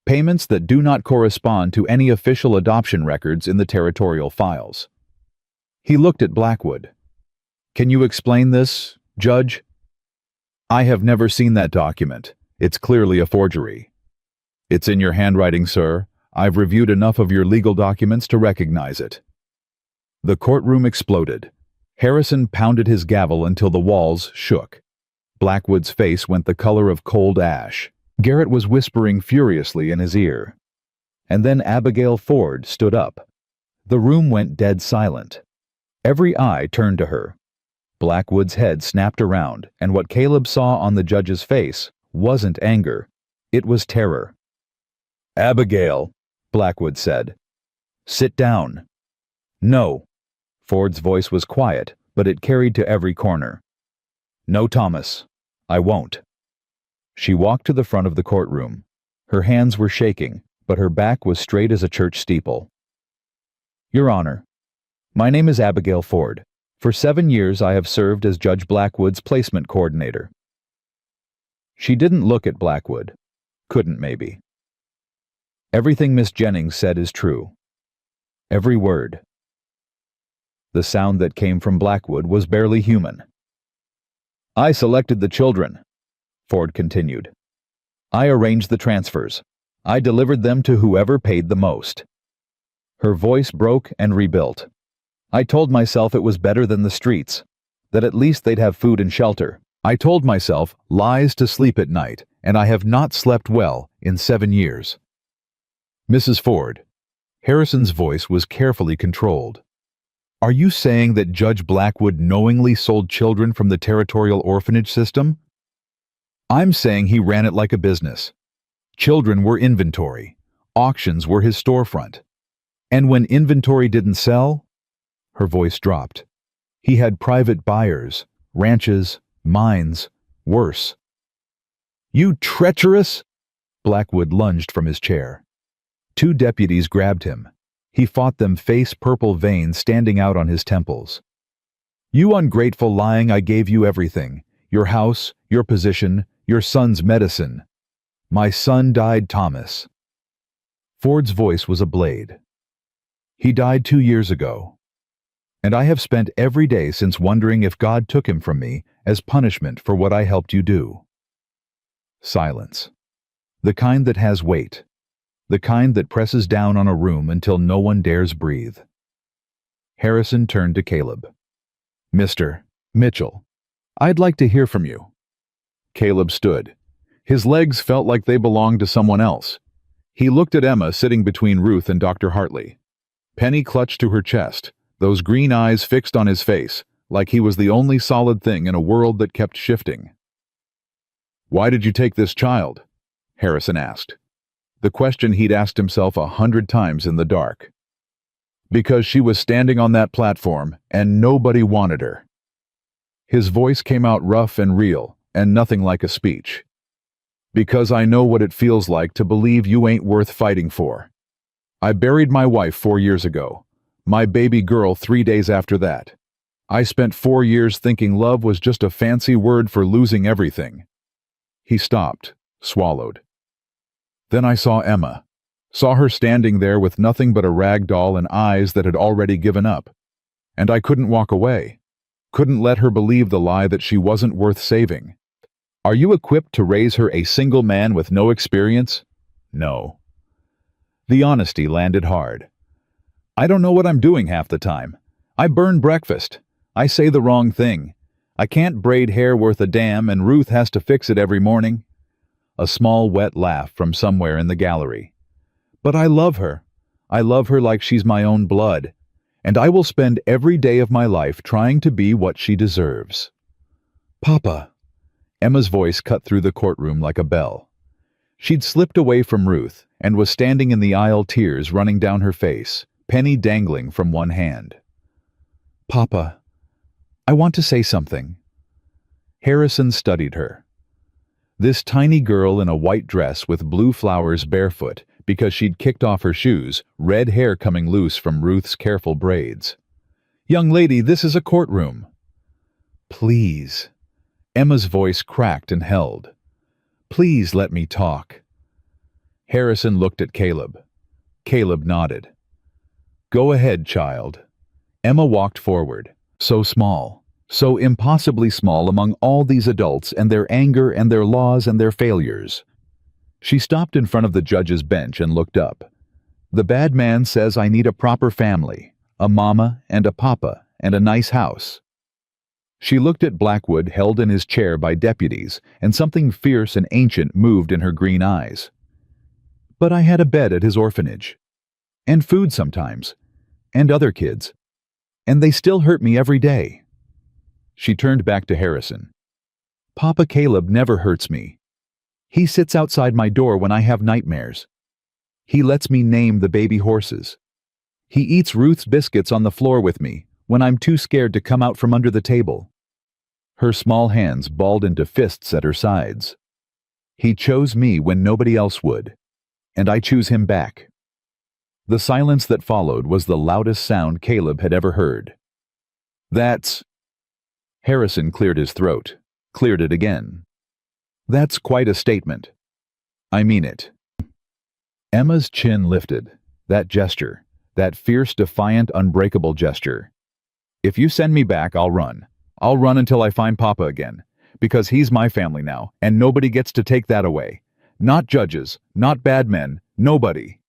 Payments that do not correspond to any official adoption records in the territorial files. He looked at Blackwood. Can you explain this, Judge? I have never seen that document. It's clearly a forgery. It's in your handwriting, sir. I've reviewed enough of your legal documents to recognize it. The courtroom exploded. Harrison pounded his gavel until the walls shook. Blackwood's face went the color of cold ash. Garrett was whispering furiously in his ear. And then Abigail Ford stood up. The room went dead silent. Every eye turned to her. Blackwood's head snapped around, and what Caleb saw on the judge's face wasn't anger. It was terror. Abigail, Blackwood said. Sit down. No. Ford's voice was quiet, but it carried to every corner. No, Thomas. I won't. She walked to the front of the courtroom. Her hands were shaking, but her back was straight as a church steeple. Your Honor, my name is Abigail Ford. For 7 years I have served as Judge Blackwood's placement coordinator. She didn't look at Blackwood. Couldn't, maybe. Everything Miss Jennings said is true. Every word. The sound that came from Blackwood was barely human. I selected the children, Ford continued. I arranged the transfers. I delivered them to whoever paid the most. Her voice broke and rebuilt. I told myself it was better than the streets, that at least they'd have food and shelter. I told myself lies to sleep at night, and I have not slept well in 7 years. Mrs. Ford, Harrison's voice was carefully controlled. Are you saying that Judge Blackwood knowingly sold children from the territorial orphanage system? I'm saying he ran it like a business. Children were inventory. Auctions were his storefront. And when inventory didn't sell, her voice dropped. He had private buyers, ranches, mines, worse. You treacherous! Blackwood lunged from his chair. 2 deputies grabbed him. He fought them, face-purple veins standing out on his temples. You ungrateful lying, I gave you everything. Your house, your position, your son's medicine. My son died, Thomas. Ford's voice was a blade. He died 2 years ago. And I have spent every day since wondering if God took him from me as punishment for what I helped you do. Silence. The kind that has weight. The kind that presses down on a room until no one dares breathe. Harrison turned to Caleb. Mr. Mitchell, I'd like to hear from you. Caleb stood. His legs felt like they belonged to someone else. He looked at Emma sitting between Ruth and Dr. Hartley. Penny clutched to her chest, those green eyes fixed on his face, like he was the only solid thing in a world that kept shifting. Why did you take this child? Harrison asked. The question he'd asked himself 100 times in the dark. Because she was standing on that platform, and nobody wanted her. His voice came out rough and real, and nothing like a speech. Because I know what it feels like to believe you ain't worth fighting for. I buried my wife 4 years ago. My baby girl 3 days after that. I spent 4 years thinking love was just a fancy word for losing everything. He stopped, swallowed. Then I saw Emma. Saw her standing there with nothing but a rag doll and eyes that had already given up. And I couldn't walk away. Couldn't let her believe the lie that she wasn't worth saving. Are you equipped to raise her a single man with no experience? No. The honesty landed hard. I don't know what I'm doing half the time. I burn breakfast. I say the wrong thing. I can't braid hair worth a damn, and Ruth has to fix it every morning. A small wet laugh from somewhere in the gallery. But I love her. I love her like she's my own blood. And I will spend every day of my life trying to be what she deserves. Papa. Emma's voice cut through the courtroom like a bell. She'd slipped away from Ruth and was standing in the aisle, tears running down her face, penny dangling from one hand. Papa, I want to say something. Harrison studied her. This tiny girl in a white dress with blue flowers, barefoot, because she'd kicked off her shoes, red hair coming loose from Ruth's careful braids. Young lady, this is a courtroom. Please. Emma's voice cracked and held. Please let me talk. Harrison looked at Caleb. Caleb nodded. Go ahead, child. Emma walked forward, so small, so impossibly small among all these adults and their anger and their laws and their failures. She stopped in front of the judge's bench and looked up. The bad man says I need a proper family, a mama and a papa and a nice house. She looked at Blackwood held in his chair by deputies, and something fierce and ancient moved in her green eyes. But I had a bed at his orphanage. And food sometimes. And other kids. And they still hurt me every day. She turned back to Harrison. Papa Caleb never hurts me. He sits outside my door when I have nightmares. He lets me name the baby horses. He eats Ruth's biscuits on the floor with me when I'm too scared to come out from under the table. Her small hands balled into fists at her sides. He chose me when nobody else would, and I choose him back. The silence that followed was the loudest sound Caleb had ever heard. That's... Harrison cleared his throat, cleared it again. That's quite a statement. I mean it. Emma's chin lifted. That gesture, that fierce, defiant, unbreakable gesture. If you send me back, I'll run. I'll run until I find Papa again, because he's my family now, and nobody gets to take that away. Not judges, not bad men, nobody.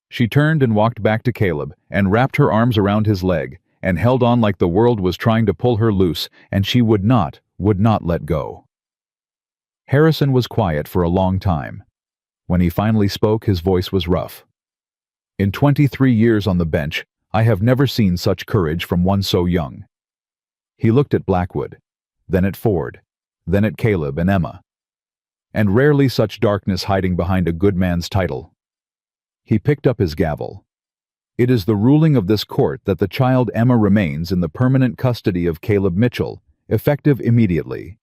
She turned and walked back to Caleb and wrapped her arms around his leg and held on like the world was trying to pull her loose, and she would not let go. Harrison was quiet for a long time. When he finally spoke, his voice was rough. In 23 years on the bench, I have never seen such courage from one so young. He looked at Blackwood, then at Ford, then at Caleb and Emma. And rarely such darkness hiding behind a good man's title. He picked up his gavel. It is the ruling of this court that the child Emma remains in the permanent custody of Caleb Mitchell, effective immediately.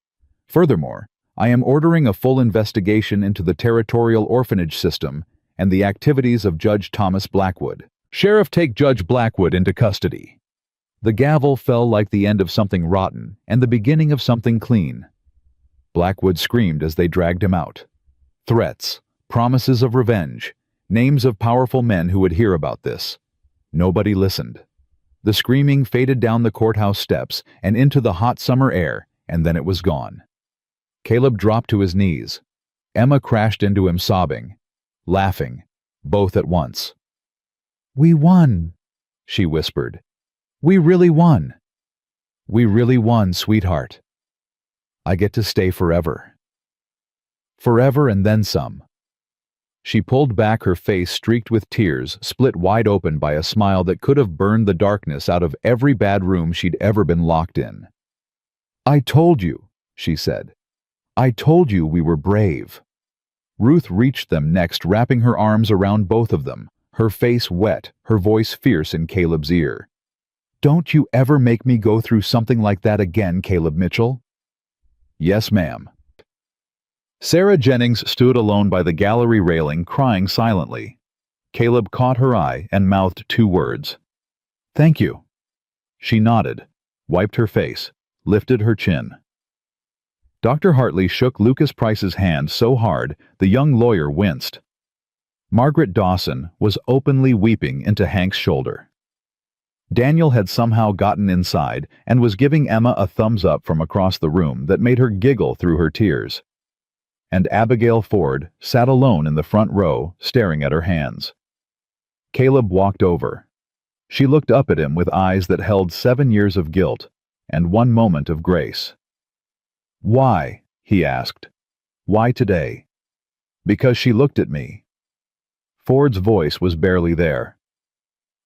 Furthermore, I am ordering a full investigation into the territorial orphanage system and the activities of Judge Thomas Blackwood. Sheriff, take Judge Blackwood into custody. The gavel fell like the end of something rotten and the beginning of something clean. Blackwood screamed as they dragged him out. Threats, promises of revenge, names of powerful men who would hear about this. Nobody listened. The screaming faded down the courthouse steps and into the hot summer air, and then it was gone. Caleb dropped to his knees. Emma crashed into him sobbing, laughing, both at once. "We won," she whispered. "We really won. We really won, sweetheart. I get to stay forever. Forever and then some." She pulled back, her face streaked with tears, split wide open by a smile that could have burned the darkness out of every bad room she'd ever been locked in. "I told you," she said. "I told you we were brave." Ruth reached them next, wrapping her arms around both of them, her face wet, her voice fierce in Caleb's ear. "Don't you ever make me go through something like that again, Caleb Mitchell." "Yes, ma'am." Sarah Jennings stood alone by the gallery railing, crying silently. Caleb caught her eye and mouthed two words. "Thank you." She nodded, wiped her face, lifted her chin. Dr. Hartley shook Lucas Price's hand so hard the young lawyer winced. Margaret Dawson was openly weeping into Hank's shoulder. Daniel had somehow gotten inside and was giving Emma a thumbs up from across the room that made her giggle through her tears. And Abigail Ford sat alone in the front row, staring at her hands. Caleb walked over. She looked up at him with eyes that held 7 years of guilt and 1 moment of grace. "Why?" he asked. "Why today?" "Because she looked at me." Ford's voice was barely there.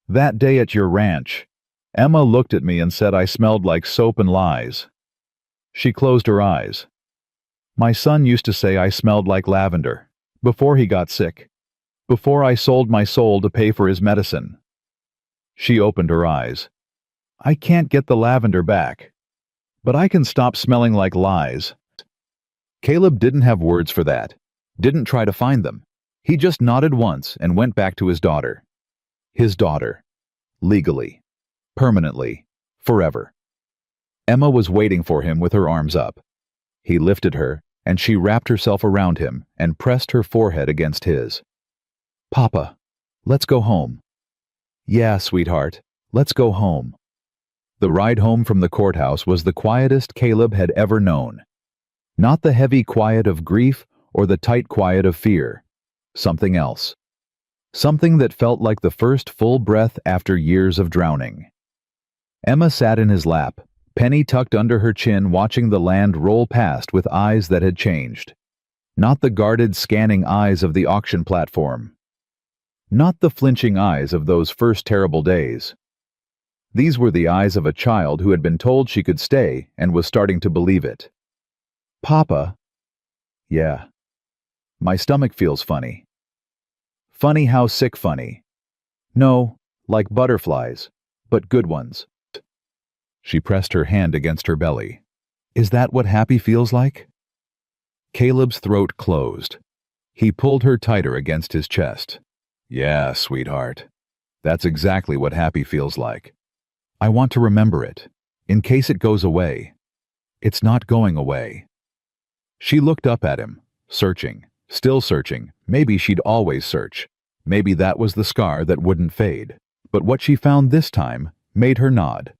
"That day at your ranch, Emma looked at me and said I smelled like soap and lies." She closed her eyes. "My son used to say I smelled like lavender, before he got sick, before I sold my soul to pay for his medicine." She opened her eyes. "I can't get the lavender back, but I can stop smelling like lies." Caleb didn't have words for that, didn't try to find them. He just nodded once and went back to his daughter. His daughter. Legally. Permanently. Forever. Emma was waiting for him with her arms up. He lifted her, and she wrapped herself around him and pressed her forehead against his. "Papa, let's go home." "Yeah, sweetheart, let's go home." The ride home from the courthouse was the quietest Caleb had ever known. Not the heavy quiet of grief or the tight quiet of fear. Something else. Something that felt like the first full breath after years of drowning. Emma sat in his lap, Penny tucked under her chin, watching the land roll past with eyes that had changed. Not the guarded, scanning eyes of the auction platform. Not the flinching eyes of those first terrible days. These were the eyes of a child who had been told she could stay and was starting to believe it. "Papa?" "Yeah. My stomach feels funny." "Funny how sick funny?" "No, like butterflies, but good ones." She pressed her hand against her belly. "Is that what happy feels like?" Caleb's throat closed. He pulled her tighter against his chest. "Yeah, sweetheart." That's exactly what happy feels like. I want to remember it, in case it goes away. It's not going away. She looked up at him, searching, still searching. Maybe she'd always search. Maybe that was the scar that wouldn't fade. But what she found this time made her nod.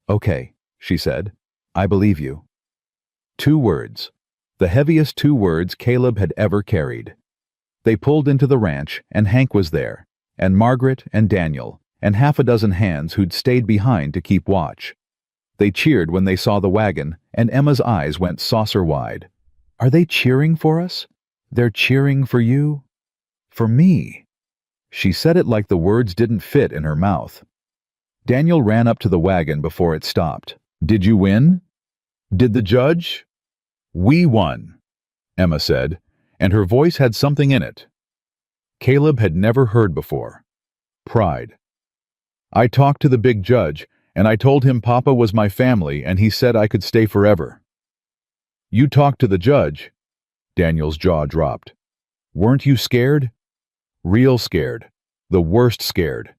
Okay, she said. I believe you. 2 words. The heaviest 2 words Caleb had ever carried. They pulled into the ranch, and Hank was there, and Margaret and Daniel, and half a dozen hands who'd stayed behind to keep watch. They cheered when they saw the wagon, and Emma's eyes went saucer-wide. Are they cheering for us? They're cheering for you? For me? She said it like the words didn't fit in her mouth. Daniel ran up to the wagon before it stopped. Did you win? Did the judge? We won, Emma said, and her voice had something in it Caleb had never heard before. Pride. I talked to the big judge, and I told him Papa was my family, and he said I could stay forever. You talked to the judge? Daniel's jaw dropped. Weren't you scared? Real scared. The worst scared.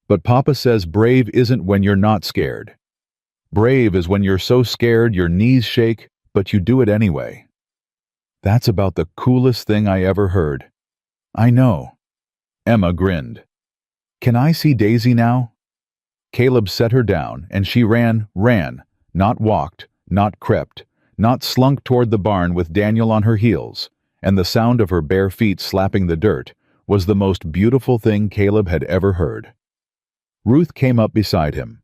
But Papa says brave isn't when you're not scared. Brave is when you're so scared your knees shake, but you do it anyway. That's about the coolest thing I ever heard. I know. Emma grinned. Can I see Daisy now? Caleb set her down, and she ran, not walked, not crept, not slunk toward the barn with Daniel on her heels, and the sound of her bare feet slapping the dirt was the most beautiful thing Caleb had ever heard. Ruth came up beside him.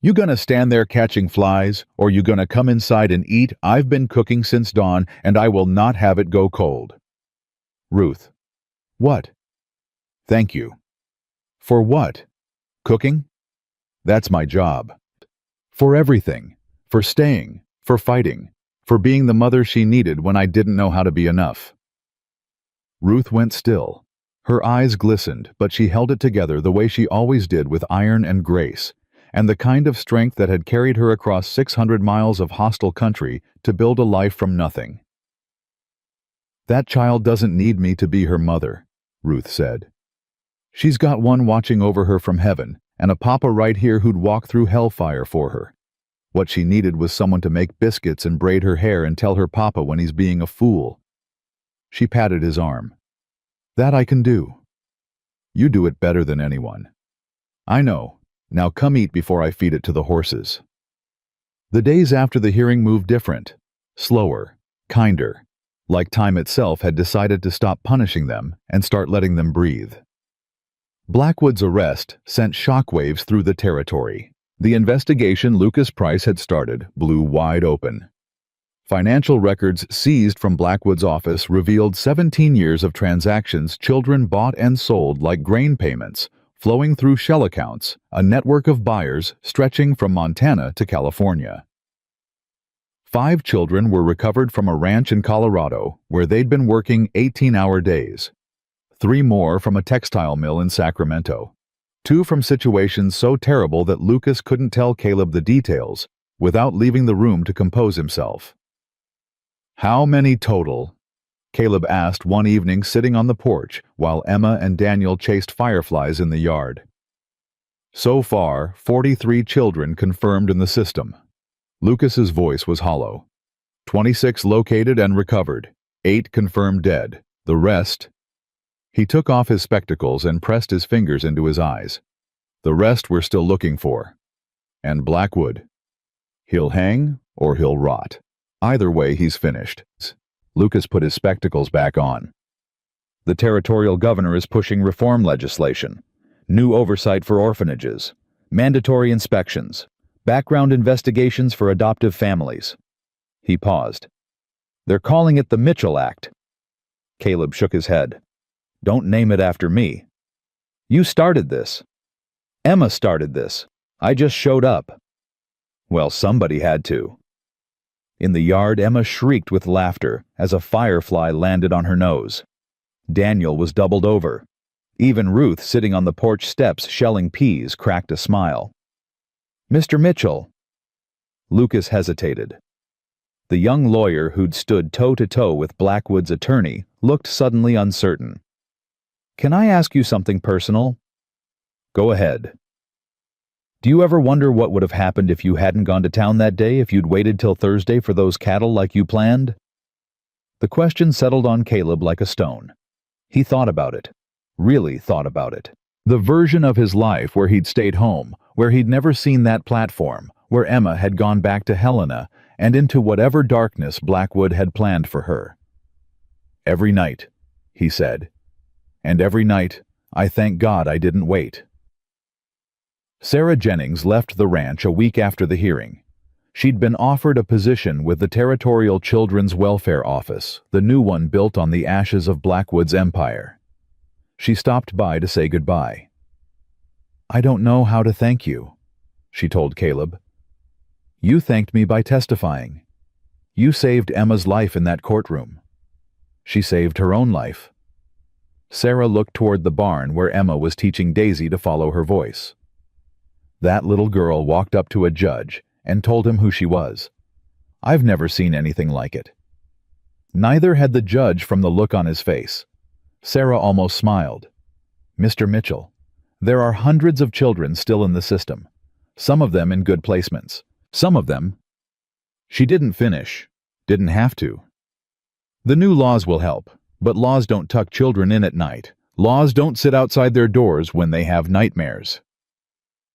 You gonna stand there catching flies, or you gonna come inside and eat? I've been cooking since dawn, and I will not have it go cold. Ruth. What? Thank you. For what? Cooking? That's my job. For everything. For staying. For fighting. For being the mother she needed when I didn't know how to be enough. Ruth went still. Her eyes glistened, but she held it together the way she always did, with iron and grace, and the kind of strength that had carried her across 600 miles of hostile country to build a life from nothing. That child doesn't need me to be her mother, Ruth said. She's got one watching over her from heaven, and a papa right here who'd walk through hellfire for her. What she needed was someone to make biscuits and braid her hair and tell her papa when he's being a fool. She patted his arm. That I can do. You do it better than anyone. I know. Now come eat before I feed it to the horses. The days after the hearing moved different. Slower. Kinder. Like time itself had decided to stop punishing them and start letting them breathe. Blackwood's arrest sent shockwaves through the territory. The investigation Lucas Price had started blew wide open. Financial records seized from Blackwood's office revealed 17 years of transactions children bought and sold like grain payments, flowing through shell accounts, a network of buyers stretching from Montana to California. 5 children were recovered from a ranch in Colorado where they'd been working 18-hour days. 3 more from a textile mill in Sacramento. 2 from situations so terrible that Lucas couldn't tell Caleb the details without leaving the room to compose himself. How many total? Caleb asked one evening sitting on the porch while Emma and Daniel chased fireflies in the yard. So far, 43 children confirmed in the system. Lucas's voice was hollow. 26 located and recovered, 8 confirmed dead, the rest... He took off his spectacles and pressed his fingers into his eyes. The rest we're still looking for. And Blackwood. He'll hang or he'll rot. Either way, he's finished. Lucas put his spectacles back on. The territorial governor is pushing reform legislation. New oversight for orphanages. Mandatory inspections. Background investigations for adoptive families. He paused. They're calling it the Mitchell Act. Caleb shook his head. Don't name it after me. You started this. Emma started this. I just showed up. Well, somebody had to. In the yard, Emma shrieked with laughter as a firefly landed on her nose. Daniel was doubled over. Even Ruth, sitting on the porch steps shelling peas, cracked a smile. Mr. Mitchell. Lucas hesitated. The young lawyer who'd stood toe-to-toe with Blackwood's attorney looked suddenly uncertain. Can I ask you something personal? Go ahead. Do you ever wonder what would have happened if you hadn't gone to town that day, if you'd waited till Thursday for those cattle like you planned? The question settled on Caleb like a stone. He thought about it. Really thought about it. The version of his life where he'd stayed home, where he'd never seen that platform, where Emma had gone back to Helena and into whatever darkness Blackwood had planned for her. Every night, he said, and every night, I thank God I didn't wait. Sarah Jennings left the ranch a week after the hearing. She'd been offered a position with the Territorial Children's Welfare Office, the new one built on the ashes of Blackwood's empire. She stopped by to say goodbye. I don't know how to thank you, she told Caleb. You thanked me by testifying. You saved Emma's life in that courtroom. She saved her own life. Sarah looked toward the barn where Emma was teaching Daisy to follow her voice. That little girl walked up to a judge and told him who she was. I've never seen anything like it. Neither had the judge from the look on his face. Sarah almost smiled. Mr. Mitchell, there are hundreds of children still in the system, some of them in good placements, some of them. She didn't finish, didn't have to. The new laws will help, but laws don't tuck children in at night. Laws don't sit outside their doors when they have nightmares.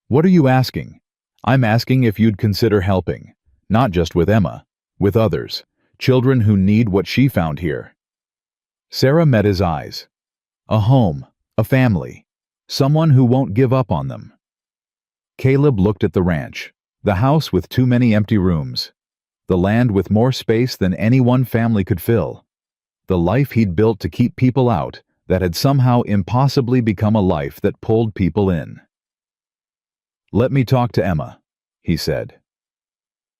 What are you asking? I'm asking if you'd consider helping, not just with Emma, with others, children who need what she found here. Sarah met his eyes. A home, a family, someone who won't give up on them. Caleb looked at the ranch, the house with too many empty rooms, the land with more space than any one family could fill, the life he'd built to keep people out that had somehow impossibly become a life that pulled people in. Let me talk to Emma, he said.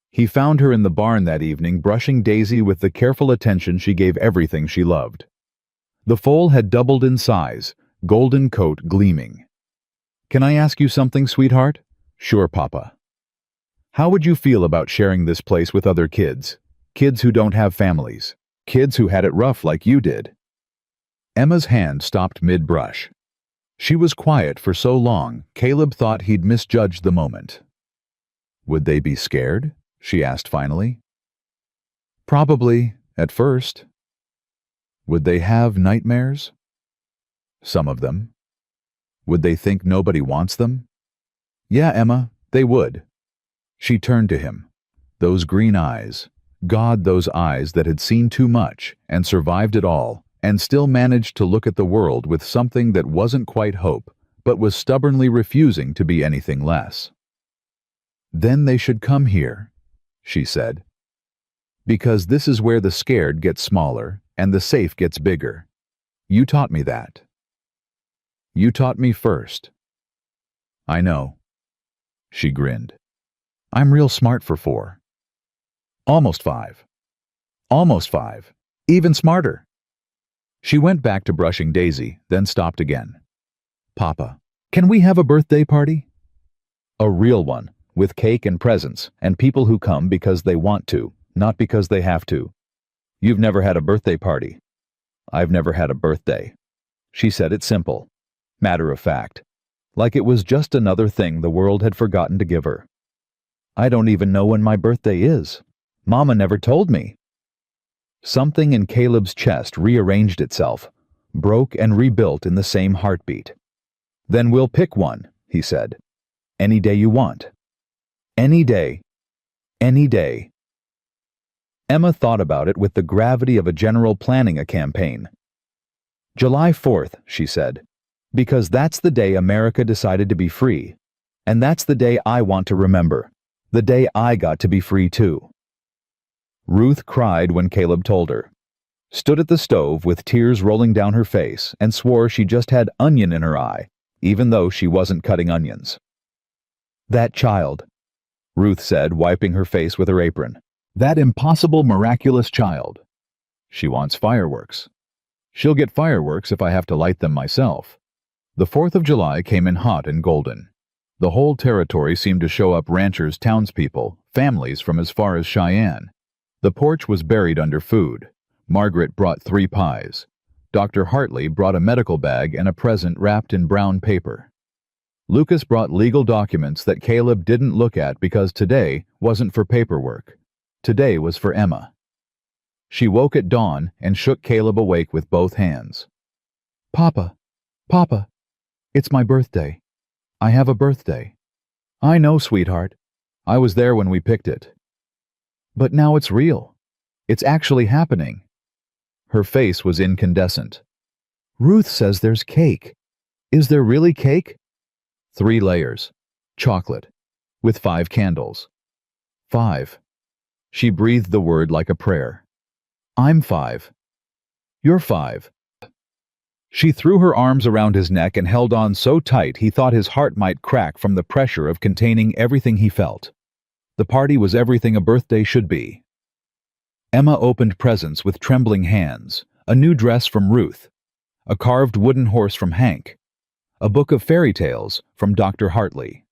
He found her in the barn that evening brushing Daisy with the careful attention she gave everything she loved. The foal had doubled in size, golden coat gleaming. Can I ask you something, sweetheart? Sure, Papa. How would you feel about sharing this place with other kids? Kids who don't have families. Kids who had it rough like you did. Emma's hand stopped mid-brush. She was quiet for so long, Caleb thought he'd misjudged the moment. Would they be scared? She asked finally. Probably, at first. Would they have nightmares? Some of them. Would they think nobody wants them? Yeah, Emma, they would. She turned to him. Those green eyes. God, those eyes that had seen too much and survived it all, and still managed to look at the world with something that wasn't quite hope, but was stubbornly refusing to be anything less. Then they should come here, she said. Because this is where the scared gets smaller and the safe gets bigger. You taught me that. You taught me first. I know. She grinned. I'm real smart for 4. Almost 5. Almost 5. Even smarter. She went back to brushing Daisy, then stopped again. Papa, can we have a birthday party? A real one, with cake and presents, and people who come because they want to, not because they have to. You've never had a birthday party. I've never had a birthday. She said it simple, matter of fact, like it was just another thing the world had forgotten to give her. I don't even know when my birthday is. Mama never told me. Something in Caleb's chest rearranged itself, broke and rebuilt in the same heartbeat. Then we'll pick one, he said. Any day you want. Any day. Any day. Emma thought about it with the gravity of a general planning a campaign. July 4th, she said, because that's the day America decided to be free, and that's the day I want to remember, the day I got to be free too. Ruth cried when Caleb told her, stood at the stove with tears rolling down her face, and swore she just had onion in her eye, even though she wasn't cutting onions. That child, Ruth said, wiping her face with her apron. That impossible, miraculous child. She wants fireworks. She'll get fireworks if I have to light them myself. The 4th of July came in hot and golden. The whole territory seemed to show up ranchers, townspeople, families from as far as Cheyenne. The porch was buried under food. Margaret brought 3 pies. Dr. Hartley brought a medical bag and a present wrapped in brown paper. Lucas brought legal documents that Caleb didn't look at because today wasn't for paperwork. Today was for Emma. She woke at dawn and shook Caleb awake with both hands. "Papa, Papa, it's my birthday. I have a birthday." "I know, sweetheart. I was there when we picked it." "But now it's real. It's actually happening." Her face was incandescent. "Ruth says there's cake. Is there really cake?" 3 layers. Chocolate. With 5 candles. 5. She breathed the word like a prayer. "I'm 5. You're 5. She threw her arms around his neck and held on so tight he thought his heart might crack from the pressure of containing everything he felt. The party was everything a birthday should be. Emma opened presents with trembling hands, a new dress from Ruth, a carved wooden horse from Hank, a book of fairy tales from Dr. Hartley.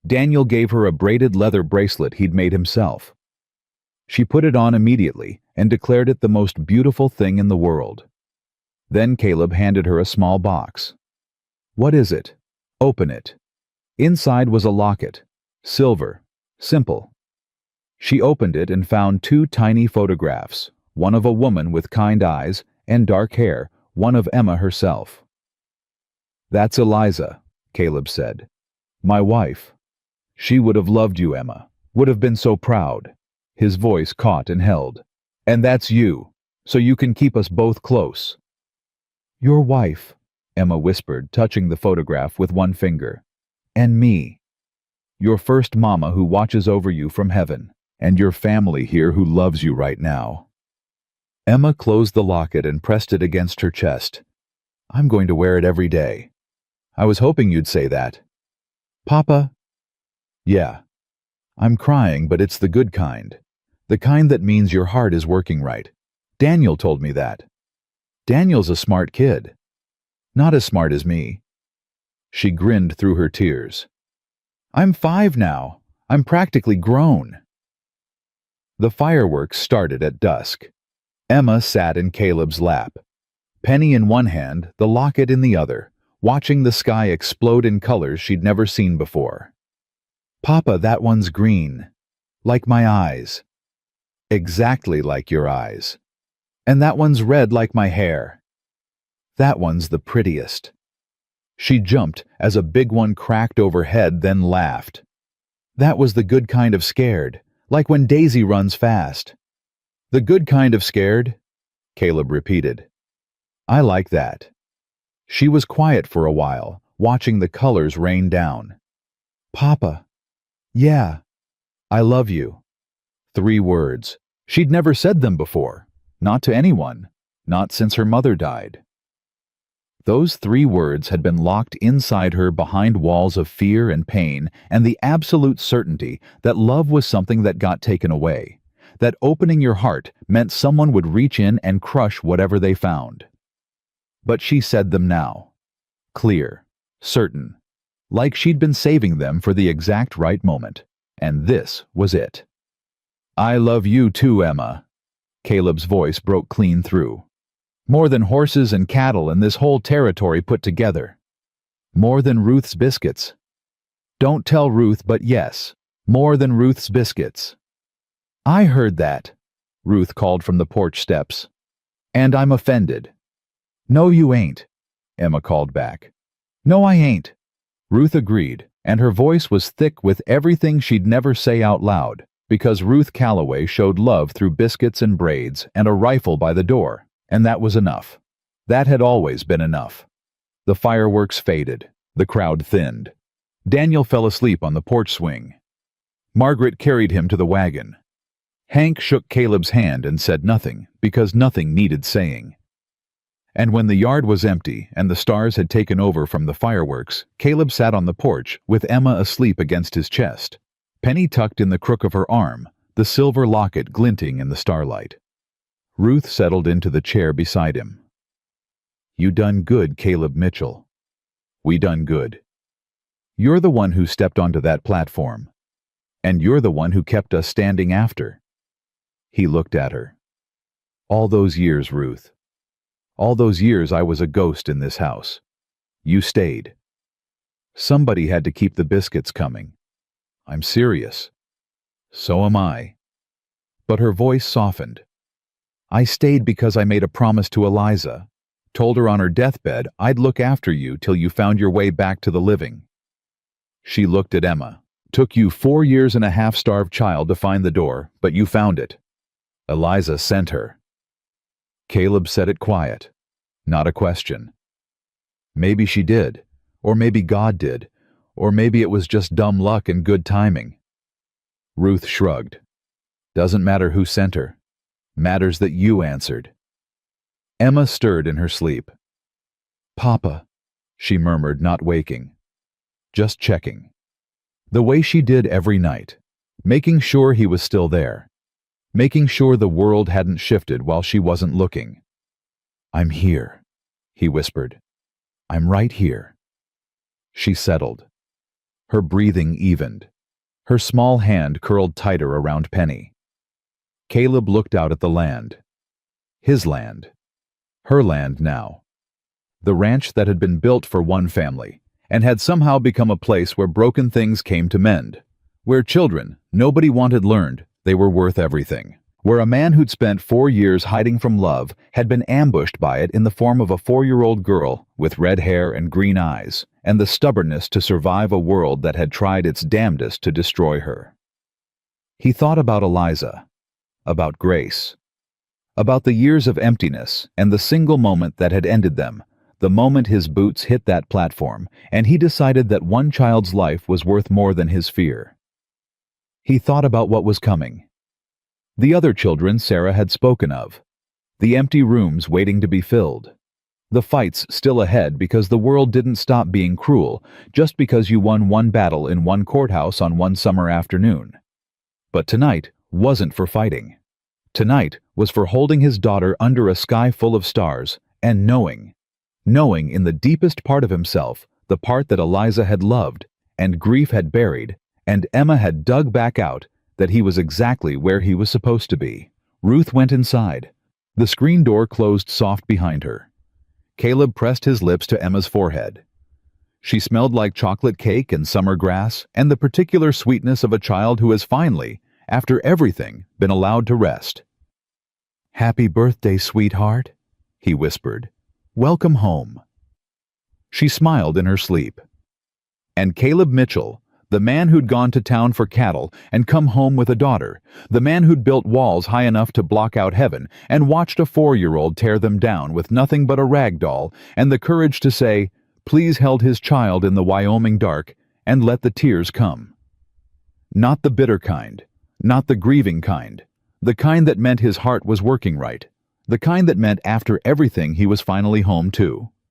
Daniel gave her a braided leather bracelet he'd made himself. She put it on immediately and declared it the most beautiful thing in the world. Then Caleb handed her a small box. "What is it? Open it." Inside was a locket, silver, simple. She opened it and found 2 tiny photographs, one of a woman with kind eyes and dark hair, one of Emma herself. "That's Eliza," Caleb said. "My wife. She would have loved you, Emma, would have been so proud." His voice caught and held. "And that's you, so you can keep us both close." "Your wife," Emma whispered, touching the photograph with one finger. "And me. Your first mama who watches over you from heaven, and your family here who loves you right now." Emma closed the locket and pressed it against her chest. "I'm going to wear it every day." "I was hoping you'd say that." "Papa?" "Yeah. I'm crying, but it's the good kind. The kind that means your heart is working right. Daniel told me that." "Daniel's a smart kid." "Not as smart as me." She grinned through her tears. "I'm 5 now. I'm practically grown." The fireworks started at dusk. Emma sat in Caleb's lap, Penny in one hand, the locket in the other, watching the sky explode in colors she'd never seen before. "Papa, that one's green. Like my eyes." "Exactly like your eyes." "And that one's red like my hair." "That one's the prettiest." She jumped as a big one cracked overhead, then laughed. "That was the good kind of scared, like when Daisy runs fast." "The good kind of scared," Caleb repeated. "I like that." She was quiet for a while, watching the colors rain down. "Papa." "Yeah. I love you." 3 words. She'd never said them before. Not to anyone. Not since her mother died. Those 3 words had been locked inside her behind walls of fear and pain and the absolute certainty that love was something that got taken away, that opening your heart meant someone would reach in and crush whatever they found. But she said them now. Clear, certain, like she'd been saving them for the exact right moment. And this was it. "I love you too, Emma." Caleb's voice broke clean through. "More than horses and cattle and this whole territory put together. More than Ruth's biscuits. Don't tell Ruth, but yes, more than Ruth's biscuits." "I heard that," Ruth called from the porch steps. "And I'm offended." "No, you ain't," Emma called back. "No, I ain't," Ruth agreed, and her voice was thick with everything she'd never say out loud, because Ruth Calloway showed love through biscuits and braids and a rifle by the door, and that was enough. That had always been enough. The fireworks faded. The crowd thinned. Daniel fell asleep on the porch swing. Margaret carried him to the wagon. Hank shook Caleb's hand and said nothing, because nothing needed saying. And when the yard was empty and the stars had taken over from the fireworks, Caleb sat on the porch with Emma asleep against his chest, Penny tucked in the crook of her arm, the silver locket glinting in the starlight. Ruth settled into the chair beside him. "You done good, Caleb Mitchell. We done good. You're the one who stepped onto that platform. And you're the one who kept us standing after." He looked at her. "All those years, Ruth. All those years I was a ghost in this house. You stayed." Somebody had to keep the biscuits coming. I'm serious. So am I. But her voice softened. I stayed because I made a promise to Eliza. Told her on her deathbed I'd look after you till you found your way back to the living. She looked at Emma. Took you 4 years and a half starved child to find the door, but you found it. Eliza sent her. Caleb said it quiet. Not a question. Maybe she did, or maybe God did, or maybe it was just dumb luck and good timing. Ruth shrugged. Doesn't matter who sent her. Matters that you answered. Emma stirred in her sleep. Papa, she murmured, not waking. Just checking. The way she did every night, making sure he was still there, making sure the world hadn't shifted while she wasn't looking. I'm here, he whispered. I'm right here. She settled. Her breathing evened. Her small hand curled tighter around Penny. Caleb looked out at the land. His land. Her land now. The ranch that had been built for one family, and had somehow become a place where broken things came to mend, where children nobody wanted learned they were worth everything, where a man who'd spent 4 years hiding from love had been ambushed by it in the form of a 4-year-old girl with red hair and green eyes, and the stubbornness to survive a world that had tried its damnedest to destroy her. He thought about Eliza, about Grace, about the years of emptiness and the single moment that had ended them, the moment his boots hit that platform, and he decided that one child's life was worth more than his fear. He thought about what was coming. The other children Sarah had spoken of. The empty rooms waiting to be filled. The fights still ahead because the world didn't stop being cruel just because you won one battle in one courthouse on one summer afternoon. But tonight wasn't for fighting. Tonight was for holding his daughter under a sky full of stars and knowing in the deepest part of himself, the part that Eliza had loved, and grief had buried, and Emma had dug back out, that he was exactly where he was supposed to be. Ruth went inside. The screen door closed soft behind her. Caleb pressed his lips to Emma's forehead. She smelled like chocolate cake and summer grass, and the particular sweetness of a child who has finally, after everything, been allowed to rest. "Happy birthday, sweetheart," he whispered. "Welcome home." She smiled in her sleep. And Caleb Mitchell, the man who'd gone to town for cattle and come home with a daughter, the man who'd built walls high enough to block out heaven and watched a 4-year-old tear them down with nothing but a rag doll and the courage to say, please, held his child in the Wyoming dark and let the tears come. Not the bitter kind, not the grieving kind, the kind that meant his heart was working right, the kind that meant after everything he was finally home too.